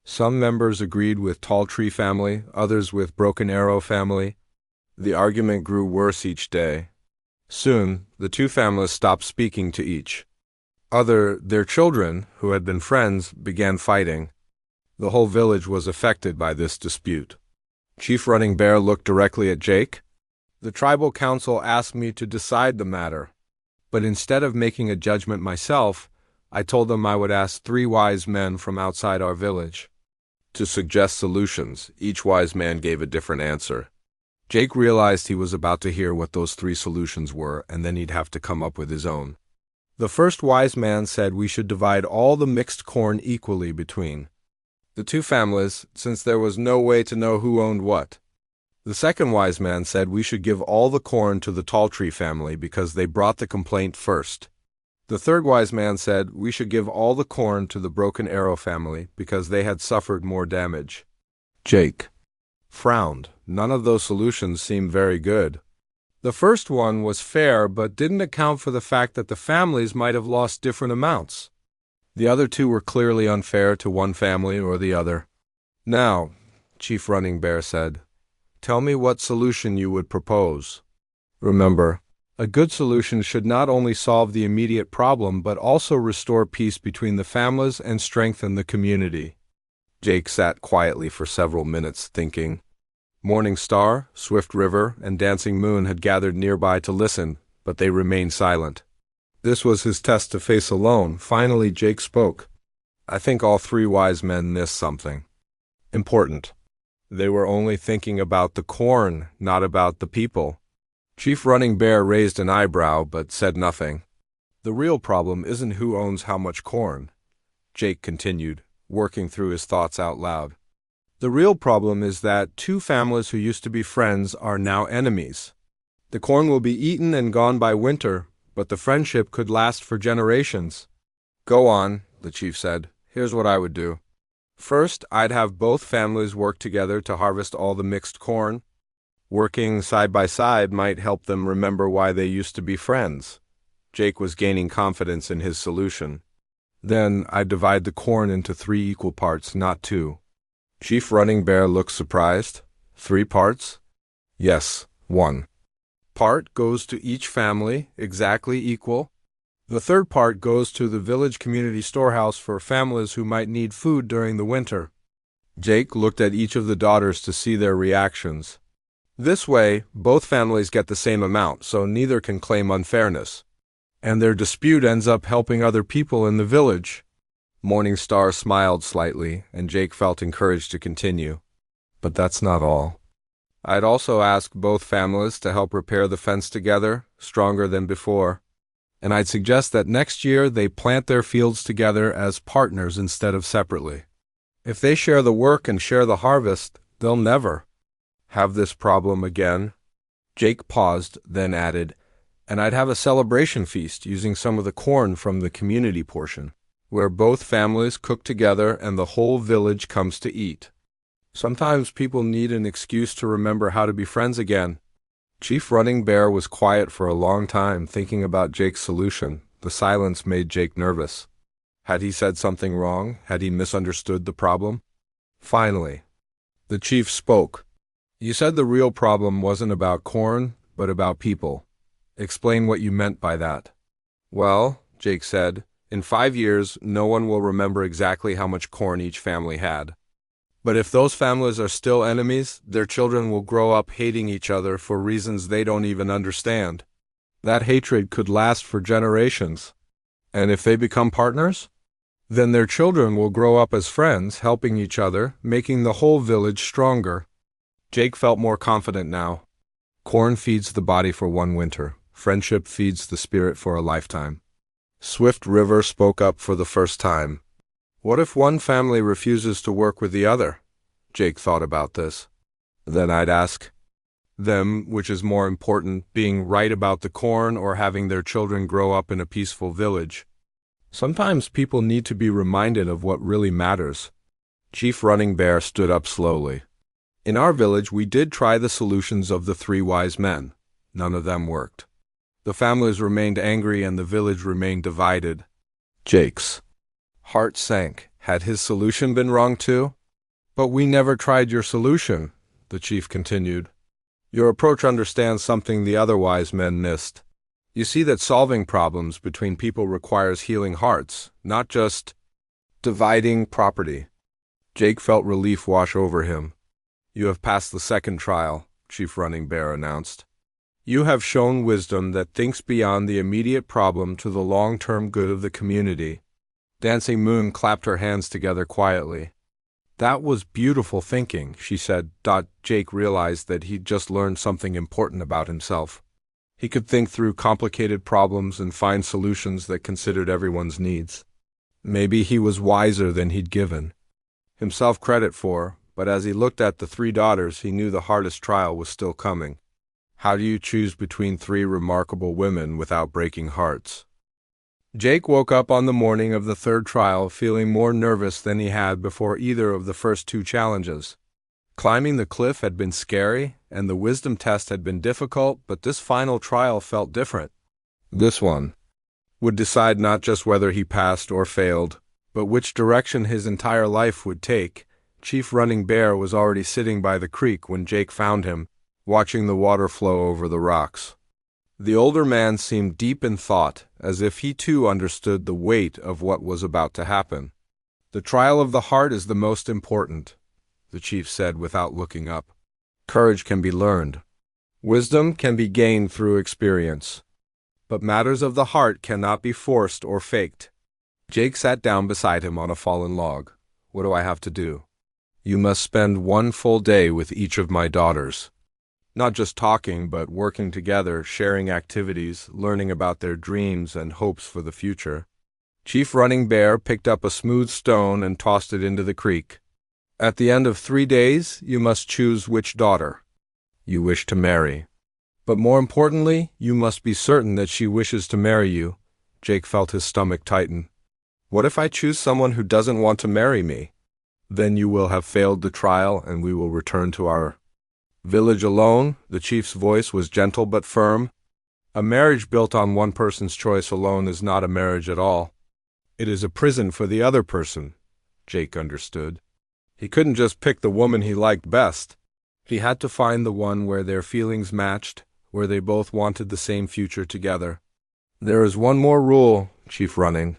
Some members agreed with Tall Tree family, others with Broken Arrow family. The argument grew worse each day. Soon, the two families stopped speaking to each other. Their children, who had been friends, began fighting. The whole village was affected by this dispute. Chief Running Bear looked directly at Jake. The tribal council asked me to decide the matter, but instead of making a judgment myself, I told them I would ask 3 wise men from outside our village to suggest solutions. Each wise man gave a different answer. Jake realized he was about to hear what those 3 solutions were, and then he'd have to come up with his own. The first wise man said we should divide all the mixed corn equally between the two families, since there was no way to know who owned what. The second wise man said we should give all the corn to the Tall Tree family because they brought the complaint first. The third wise man said we should give all the corn to the Broken Arrow family because they had suffered more damage. Jake frowned. None of those solutions seemed very good. The first one was fair, but didn't account for the fact that the families might have lost different amounts. The other 2 were clearly unfair to one family or the other. Now, Chief Running Bear said, tell me what solution you would propose. Remember, a good solution should not only solve the immediate problem but also restore peace between the families and strengthen the community. Jake sat quietly for several minutes, thinking. Morning Star, Swift River, and Dancing Moon had gathered nearby to listen, but they remained silent. This was his test to face alone. Finally, Jake spoke. I think all 3 wise men missed something important. They were only thinking about the corn, not about the people. Chief Running Bear raised an eyebrow but said nothing. The real problem isn't who owns how much corn, Jake continued, working through his thoughts out loud. The real problem is that 2 families who used to be friends are now enemies. The corn will be eaten and gone by winter, but the friendship could last for generations. Go on, the chief said. Here's what I would do. First, I'd have both families work together to harvest all the mixed corn. Working side by side might help them remember why they used to be friends. Jake was gaining confidence in his solution. Then I'd divide the corn into 3 equal parts, not 2. Chief Running Bear looked surprised. 3 parts? Yes, 1 part goes to each family, exactly equal. The 3rd part goes to the village community storehouse for families who might need food during the winter. Jake looked at each of the daughters to see their reactions. This way, both families get the same amount, so neither can claim unfairness. And their dispute ends up helping other people in the village. Morningstar smiled slightly, and Jake felt encouraged to continue. But that's not all. I'd also ask both families to help repair the fence together, stronger than before. And I'd suggest that next year they plant their fields together as partners instead of separately. If they share the work and share the harvest, they'll never have this problem again. Jake paused, then added, and I'd have a celebration feast using some of the corn from the community portion, where both families cook together and the whole village comes to eat. Sometimes people need an excuse to remember how to be friends again. Chief Running Bear was quiet for a long time, thinking about Jake's solution. The silence made Jake nervous. Had he said something wrong? Had he misunderstood the problem? Finally, the chief spoke. You said the real problem wasn't about corn, but about people. Explain what you meant by that. Well, Jake said, in 5 years, no one will remember exactly how much corn each family had. But if those families are still enemies, their children will grow up hating each other for reasons they don't even understand. That hatred could last for generations. And if they become partners? Then their children will grow up as friends, helping each other, making the whole village stronger. Jake felt more confident now. Corn feeds the body for 1 winter. Friendship feeds the spirit for a lifetime. Swift River spoke up for the first time. What if one family refuses to work with the other? Jake thought about this. Then I'd ask them, which is more important, being right about the corn or having their children grow up in a peaceful village? Sometimes people need to be reminded of what really matters. Chief Running Bear stood up slowly. In our village, we did try the solutions of the 3 wise men. None of them worked. The families remained angry and the village remained divided. Jake's heart sank. Had his solution been wrong too? But we never tried your solution, the chief continued. Your approach understands something the other wise men missed. You see that solving problems between people requires healing hearts, not just dividing property. Jake felt relief wash over him. You have passed the 2nd trial, Chief Running Bear announced. You have shown wisdom that thinks beyond the immediate problem to the long-term good of the community. Dancing Moon clapped her hands together quietly. That was beautiful thinking, she said. Jake realized that he'd just learned something important about himself. He could think through complicated problems and find solutions that considered everyone's needs. Maybe he was wiser than he'd given himself credit for, but as he looked at the 3 daughters, he knew the hardest trial was still coming. How do you choose between 3 remarkable women without breaking hearts? Jake woke up on the morning of the 3rd trial feeling more nervous than he had before either of the first 2 challenges. Climbing the cliff had been scary, and the wisdom test had been difficult, but this final trial felt different. This one would decide not just whether he passed or failed, but which direction his entire life would take. Chief Running Bear was already sitting by the creek when Jake found him, watching the water flow over the rocks. The older man seemed deep in thought, as if he too understood the weight of what was about to happen. The trial of the heart is the most important, the chief said without looking up. Courage can be learned. Wisdom can be gained through experience. But matters of the heart cannot be forced or faked. Jake sat down beside him on a fallen log. What do I have to do? You must spend 1 full day with each of my daughters. Not just talking, but working together, sharing activities, learning about their dreams and hopes for the future. Chief Running Bear picked up a smooth stone and tossed it into the creek. At the end of 3 days, you must choose which daughter you wish to marry. But more importantly, you must be certain that she wishes to marry you. Jake felt his stomach tighten. What if I choose someone who doesn't want to marry me? Then you will have failed the trial and we will return to our village alone. The chief's voice was gentle but firm. A marriage built on one person's choice alone is not a marriage at all. It is a prison for the other person, Jake understood. He couldn't just pick the woman he liked best. He had to find the one where their feelings matched, where they both wanted the same future together. There is one more rule, Chief Running,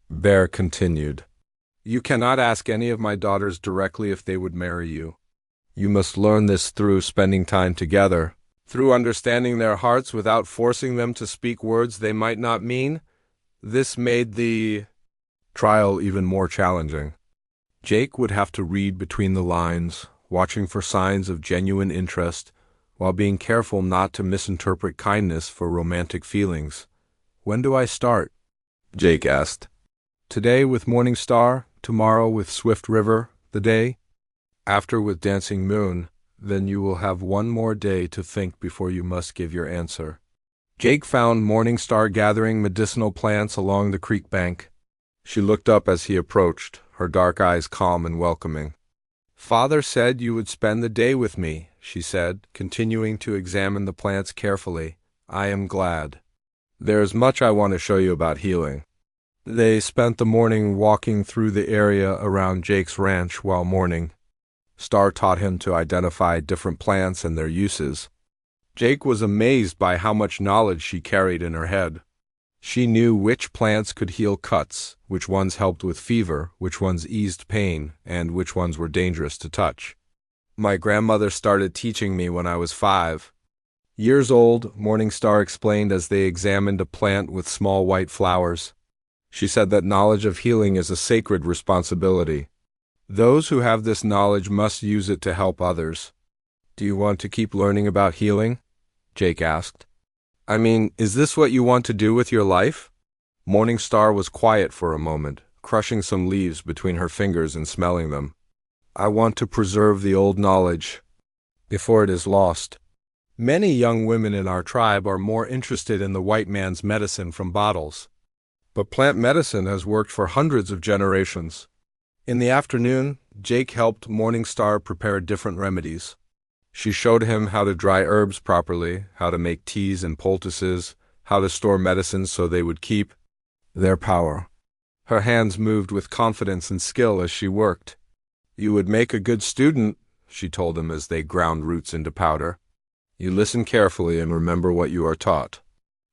Bear continued. You cannot ask any of my daughters directly if they would marry you. You must learn this through spending time together, through understanding their hearts without forcing them to speak words they might not mean. This made the trial even more challenging. Jake would have to read between the lines, watching for signs of genuine interest, while being careful not to misinterpret kindness for romantic feelings. When do I start? Jake asked. Today with Morning Star, tomorrow with Swift River, the day after with Dancing Moon, then you will have one more day to think before you must give your answer. Jake found Morning Star gathering medicinal plants along the creek bank. She looked up as he approached, her dark eyes calm and welcoming. Father said you would spend the day with me, she said, continuing to examine the plants carefully. I am glad. There is much I want to show you about healing. They spent the morning walking through the area around Jake's ranch while mourning. Star taught him to identify different plants and their uses. Jake was amazed by how much knowledge she carried in her head. She knew which plants could heal cuts, which ones helped with fever, which ones eased pain, and which ones were dangerous to touch. My grandmother started teaching me when I was 5 years old, Morning Star explained as they examined a plant with small white flowers. She said that knowledge of healing is a sacred responsibility. Those who have this knowledge must use it to help others. Do you want to keep learning about healing? Jake asked. I mean, is this what you want to do with your life? Morning Star was quiet for a moment, crushing some leaves between her fingers and smelling them. I want to preserve the old knowledge before it is lost. Many young women in our tribe are more interested in the white man's medicine from bottles. But plant medicine has worked for hundreds of generations. In the afternoon, Jake helped Morning Star prepare different remedies. She showed him how to dry herbs properly, how to make teas and poultices, how to store medicines so they would keep their power. Her hands moved with confidence and skill as she worked. You would make a good student, she told him as they ground roots into powder. You listen carefully and remember what you are taught.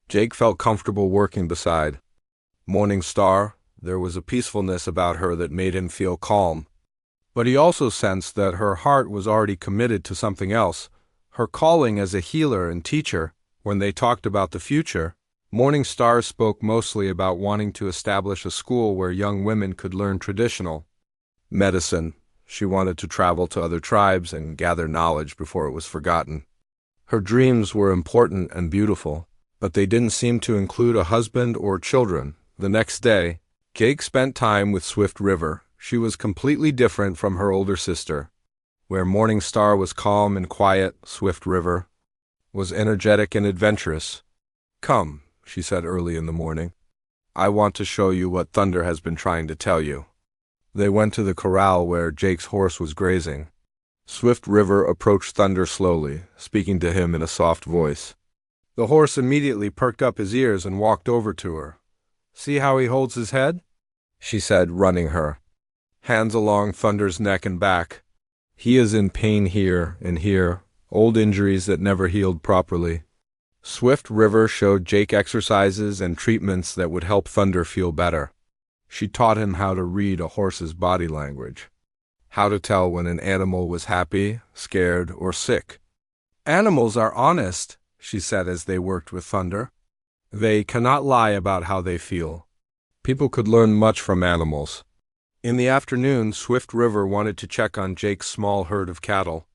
Jake felt comfortable working beside Morning Star. There was a peacefulness about her that made him feel calm. But he also sensed that her heart was already committed to something else, her calling as a healer and teacher. When they talked about the future, Morning Star spoke mostly about wanting to establish a school where young women could learn traditional medicine. She wanted to travel to other tribes and gather knowledge before it was forgotten. Her dreams were important and beautiful, but they didn't seem to include a husband or children. The next day, Jake spent time with Swift River. She was completely different from her older sister. Where Morning Star was calm and quiet, Swift River was energetic and adventurous. Come, she said early in the morning. I want to show you what Thunder has been trying to tell you. They went to the corral where Jake's horse was grazing. Swift River approached Thunder slowly, speaking to him in a soft voice. The horse immediately perked up his ears and walked over to her. See how he holds his head? She said, running her hands along Thunder's neck and back. He is in pain here and here, old injuries that never healed properly. Swift River showed Jake exercises and treatments that would help Thunder feel better. She taught him how to read a horse's body language, how to tell when an animal was happy, scared, or sick. Animals are honest, she said as they worked with Thunder. They cannot lie about how they feel. People could learn much from animals. In the afternoon, Swift River wanted to check on Jake's small herd of cattle.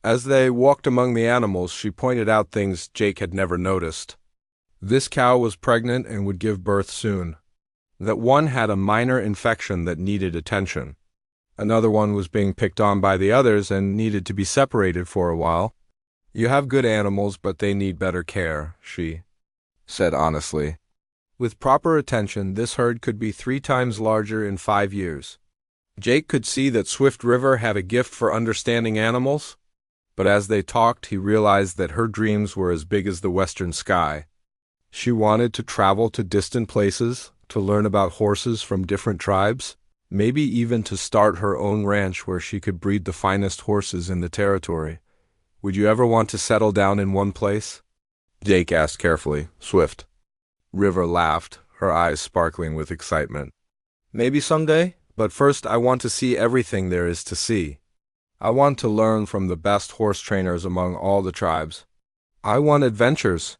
As they walked among the animals, she pointed out things Jake had never noticed. This cow was pregnant and would give birth soon. That one had a minor infection that needed attention. Another one was being picked on by the others and needed to be separated for a while. You have good animals, but they need better care, she said honestly. With proper attention, this herd could be 3 times larger in 5 years. Jake could see that Swift River had a gift for understanding animals, but as they talked, he realized that her dreams were as big as the western sky. She wanted to travel to distant places, To learn about horses from different tribes? Maybe even to start her own ranch where she could breed the finest horses in the territory. Would you ever want to settle down in one place? Jake asked carefully. Swift River laughed, her eyes sparkling with excitement. Maybe someday, but first I want to see everything there is to see. I want to learn from the best horse trainers among all the tribes. I want adventures.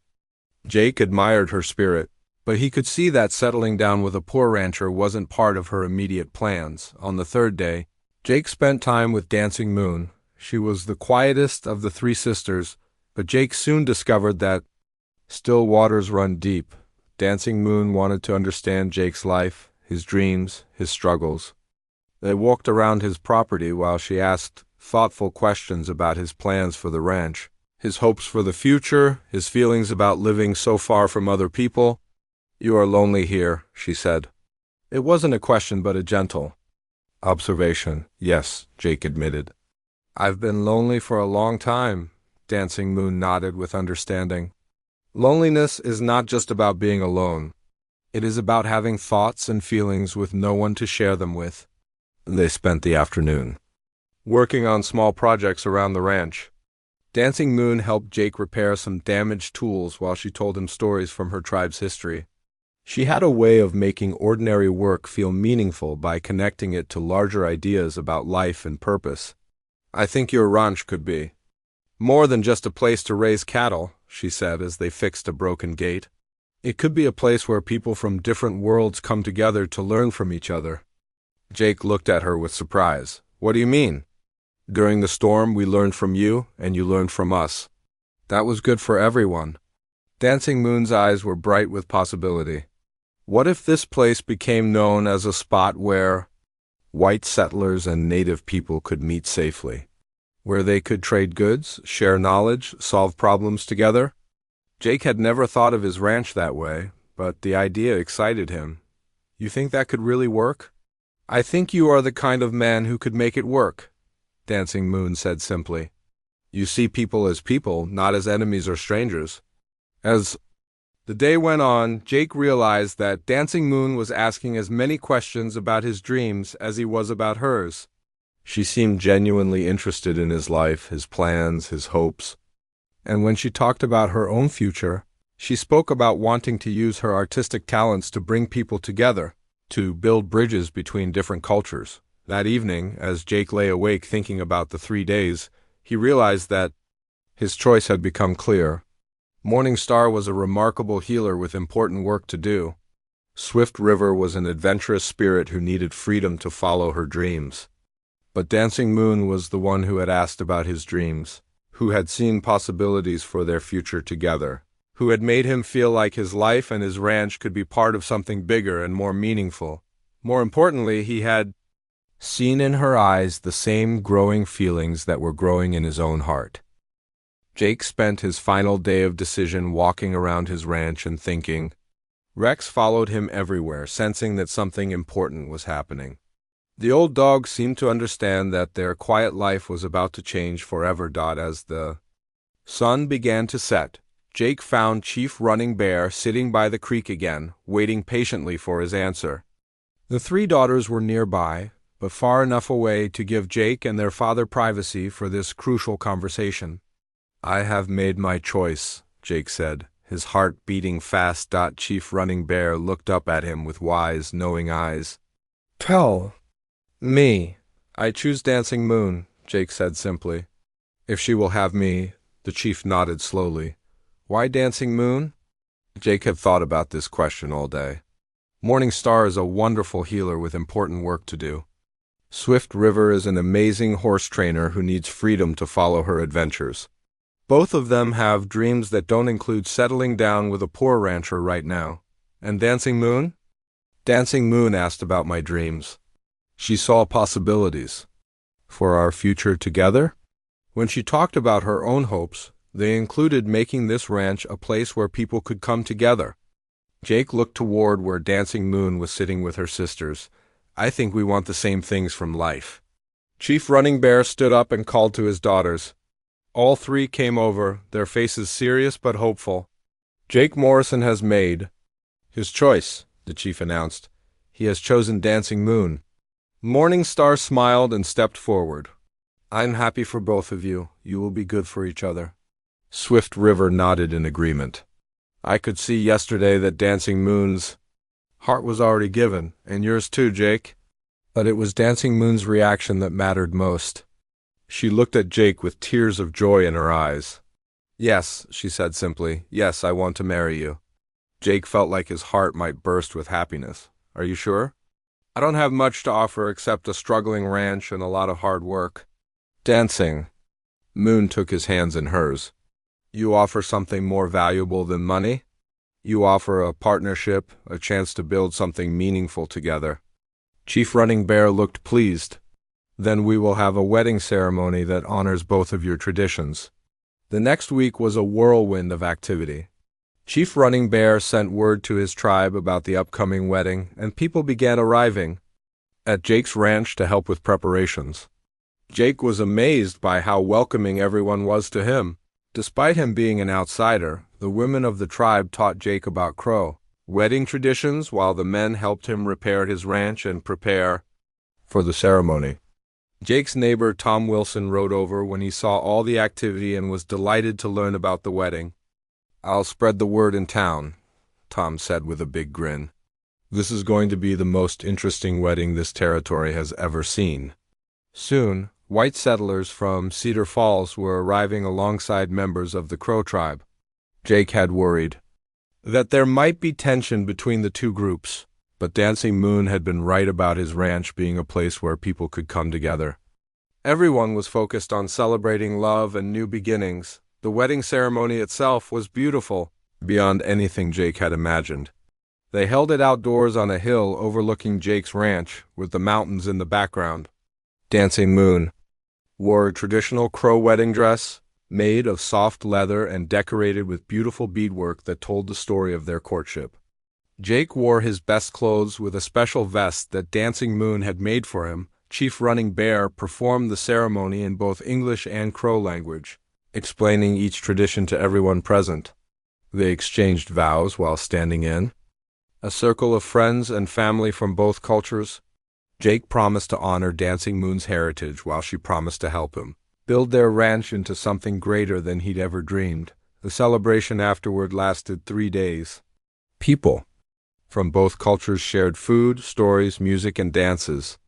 Jake admired her spirit, but he could see that settling down with a poor rancher wasn't part of her immediate plans. On the third day, Jake spent time with Dancing Moon. She was the quietest of the three sisters, but Jake soon discovered that still waters run deep. Dancing Moon wanted to understand Jake's life, his dreams, his struggles. They walked around his property while she asked thoughtful questions about his plans for the ranch, his hopes for the future, his feelings about living so far from other people. You are lonely here, she said. It wasn't a question but a gentle observation. Yes, Jake admitted. I've been lonely for a long time, Dancing Moon nodded with understanding. Loneliness is not just about being alone. It is about having thoughts and feelings with no one to share them with. They spent the afternoon working on small projects around the ranch. Dancing Moon helped Jake repair some damaged tools while she told him stories from her tribe's history. She had a way of making ordinary work feel meaningful by connecting it to larger ideas about life and purpose. I think your ranch could be more than just a place to raise cattle, she said as they fixed a broken gate. It could be a place where people from different worlds come together to learn from each other. Jake looked at her with surprise. What do you mean? During the storm, we learned from you, and you learned from us. That was good for everyone. Dancing Moon's eyes were bright with possibility. What if this place became known as a spot where white settlers and native people could meet safely? Where they could trade goods, share knowledge, solve problems together? Jake had never thought of his ranch that way, but the idea excited him. You think that could really work? I think you are the kind of man who could make it work, Dancing Moon said simply. You see people, not as enemies or strangers. As the day went on, Jake realized that Dancing Moon was asking as many questions about his dreams as he was about hers. She seemed genuinely interested in his life, his plans, his hopes. And when she talked about her own future, she spoke about wanting to use her artistic talents to bring people together, to build bridges between different cultures. That evening, as Jake lay awake thinking about the 3 days, he realized that his choice had become clear. Morning Star was a remarkable healer with important work to do. Swift River was an adventurous spirit who needed freedom to follow her dreams. But Dancing Moon was the one who had asked about his dreams, who had seen possibilities for their future together, who had made him feel like his life and his ranch could be part of something bigger and more meaningful. More importantly, he had seen in her eyes the same growing feelings that were growing in his own heart. Jake spent his final day of decision walking around his ranch and thinking. Rex followed him everywhere, sensing that something important was happening. The old dog seemed to understand that their quiet life was about to change forever. As the sun began to set, Jake found Chief Running Bear sitting by the creek again, waiting patiently for his answer. The 3 daughters were nearby, but far enough away to give Jake and their father privacy for this crucial conversation. I have made my choice, Jake said, his heart beating fast. Chief Running Bear looked up at him with wise, knowing eyes. Tell me. I choose Dancing Moon, Jake said simply. If she will have me, the chief nodded slowly. Why Dancing Moon? Jake had thought about this question all day. Morning Star is a wonderful healer with important work to do. Swift River is an amazing horse trainer who needs freedom to follow her adventures. Both of them have dreams that don't include settling down with a poor rancher right now. And Dancing Moon? Dancing Moon asked about my dreams. She saw possibilities. For our future together? When she talked about her own hopes, they included making this ranch a place where people could come together. Jake looked toward where Dancing Moon was sitting with her sisters. I think we want the same things from life. Chief Running Bear stood up and called to his daughters. All 3 came over, their faces serious but hopeful. Jake Morrison has made his choice, the chief announced. "He has chosen Dancing Moon." Morning Star smiled and stepped forward. "I'm happy for both of you. You will be good for each other." Swift River nodded in agreement. "I could see yesterday that Dancing Moon's heart was already given, and yours too, Jake." But it was Dancing Moon's reaction that mattered most. She looked at Jake with tears of joy in her eyes. "Yes," she said simply. "Yes, I want to marry you." Jake felt like his heart might burst with happiness. "Are you sure?" "I don't have much to offer except a struggling ranch and a lot of hard work." Dancing Moon took his hands in hers. "You offer something more valuable than money? You offer a partnership, a chance to build something meaningful together." Chief Running Bear looked pleased. "Then we will have a wedding ceremony that honors both of your traditions." The next week was a whirlwind of activity. Chief Running Bear sent word to his tribe about the upcoming wedding, and people began arriving at Jake's ranch to help with preparations. Jake was amazed by how welcoming everyone was to him. Despite him being an outsider, the women of the tribe taught Jake about Crow wedding traditions while the men helped him repair his ranch and prepare for the ceremony. Jake's neighbor Tom Wilson rode over when he saw all the activity and was delighted to learn about the wedding. "I'll spread the word in town," Tom said with a big grin. "This is going to be the most interesting wedding this territory has ever seen." Soon, white settlers from Cedar Falls were arriving alongside members of the Crow tribe. Jake had worried that there might be tension between the two groups, but Dancing Moon had been right about his ranch being a place where people could come together. Everyone was focused on celebrating love and new beginnings. The wedding ceremony itself was beautiful, beyond anything Jake had imagined. They held it outdoors on a hill overlooking Jake's ranch, with the mountains in the background. Dancing Moon wore a traditional Crow wedding dress, made of soft leather and decorated with beautiful beadwork that told the story of their courtship. Jake wore his best clothes with a special vest that Dancing Moon had made for him. Chief Running Bear performed the ceremony in both English and Crow language, explaining each tradition to everyone present. They exchanged vows while standing in a circle of friends and family from both cultures. Jake promised to honor Dancing Moon's heritage while she promised to help him build their ranch into something greater than he'd ever dreamed. The celebration afterward lasted 3 days. People from both cultures shared food, stories, music, and dances.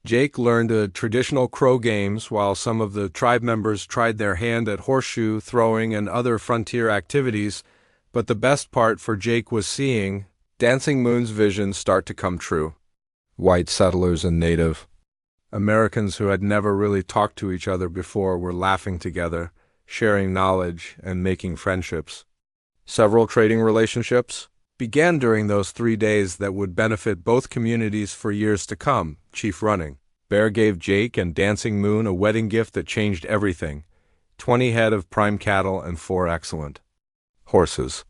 Jake learned the traditional Crow games while some of the tribe members tried their hand at horseshoe throwing and other frontier activities, but the best part for Jake was seeing Dancing Moon's vision start to come true. White settlers and Native Americans who had never really talked to each other before were laughing together, sharing knowledge, and making friendships. Several trading relationships began during those 3 days that would benefit both communities for years to come. Chief Running Bear gave Jake and Dancing Moon a wedding gift that changed everything: 20 head of prime cattle and 4 excellent horses.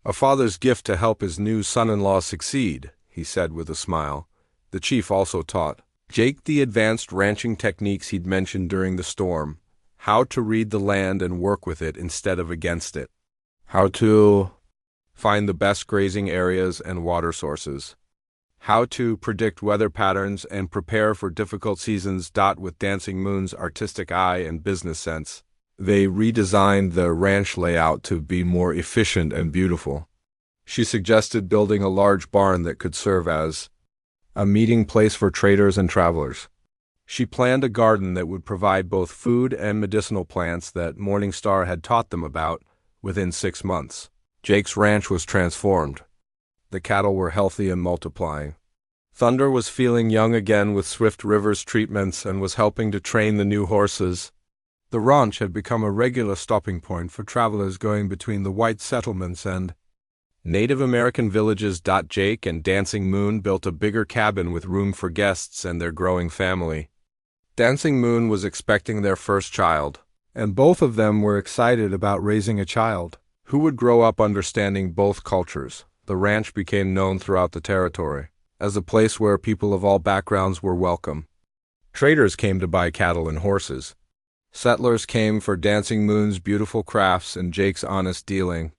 "A father's gift to help his new son-in-law succeed," he said with a smile. The chief also taught Jake the advanced ranching techniques he'd mentioned during the storm: how to read the land and work with it instead of against it, how to find the best grazing areas and water sources, how to predict weather patterns and prepare for difficult seasons. With Dancing Moon's artistic eye and business sense, they redesigned the ranch layout to be more efficient and beautiful. She suggested building a large barn that could serve as a meeting place for traders and travelers. She planned a garden that would provide both food and medicinal plants that Morningstar had taught them about. Within 6 months, Jake's ranch was transformed. The cattle were healthy and multiplying. Thunder was feeling young again with Swift River's treatments and was helping to train the new horses. The ranch had become a regular stopping point for travelers going between the white settlements and Native American villages. Jake and Dancing Moon built a bigger cabin with room for guests and their growing family. Dancing Moon was expecting their first child, and both of them were excited about raising a child who would grow up understanding both cultures. The ranch became known throughout the territory as a place where people of all backgrounds were welcome. Traders came to buy cattle and horses. Settlers came for Dancing Moon's beautiful crafts and Jake's honest dealing.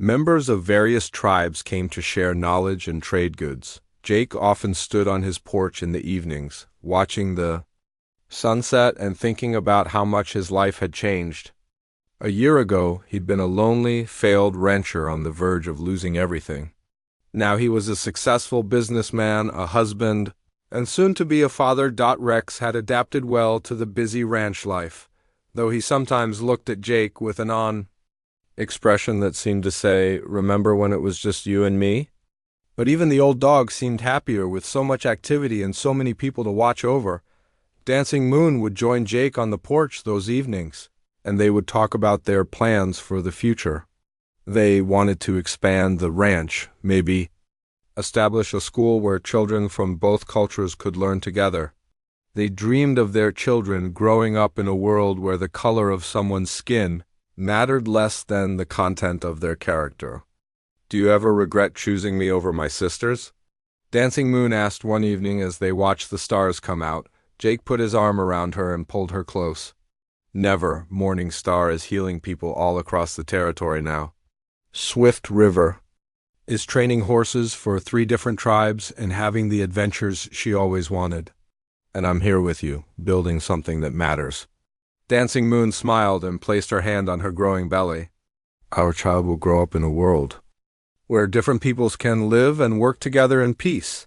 Members of various tribes came to share knowledge and trade goods. Jake often stood on his porch in the evenings, watching the sunset and thinking about how much his life had changed. A year ago, he'd been a lonely, failed rancher on the verge of losing everything. Now he was a successful businessman, a husband, and soon to be a father. Rex had adapted well to the busy ranch life, though he sometimes looked at Jake with an odd expression that seemed to say, "Remember when it was just you and me?" But even the old dog seemed happier with so much activity and so many people to watch over. Dancing Moon would join Jake on the porch those evenings, and they would talk about their plans for the future. They wanted to expand the ranch, maybe establish a school where children from both cultures could learn together. They dreamed of their children growing up in a world where the color of someone's skin mattered less than the content of their character. "Do you ever regret choosing me over my sisters?" Dancing Moon asked one evening as they watched the stars come out. Jake put his arm around her and pulled her close. "Never. Morning Star is healing people all across the territory now. Swift River is training horses for 3 different tribes and having the adventures she always wanted. And I'm here with you, building something that matters." Dancing Moon smiled and placed her hand on her growing belly. "Our child will grow up in a world where different peoples can live and work together in peace."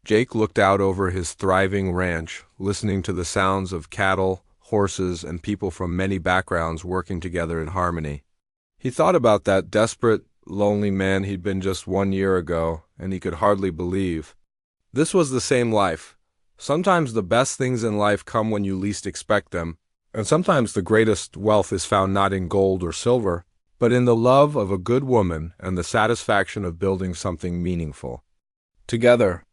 Jake looked out over his thriving ranch, listening to the sounds of cattle, horses, and people from many backgrounds working together in harmony. He thought about that desperate, lonely man he'd been just 1 year ago, and he could hardly believe this was the same life. Sometimes the best things in life come when you least expect them, and sometimes the greatest wealth is found not in gold or silver, but in the love of a good woman and the satisfaction of building something meaningful. Together,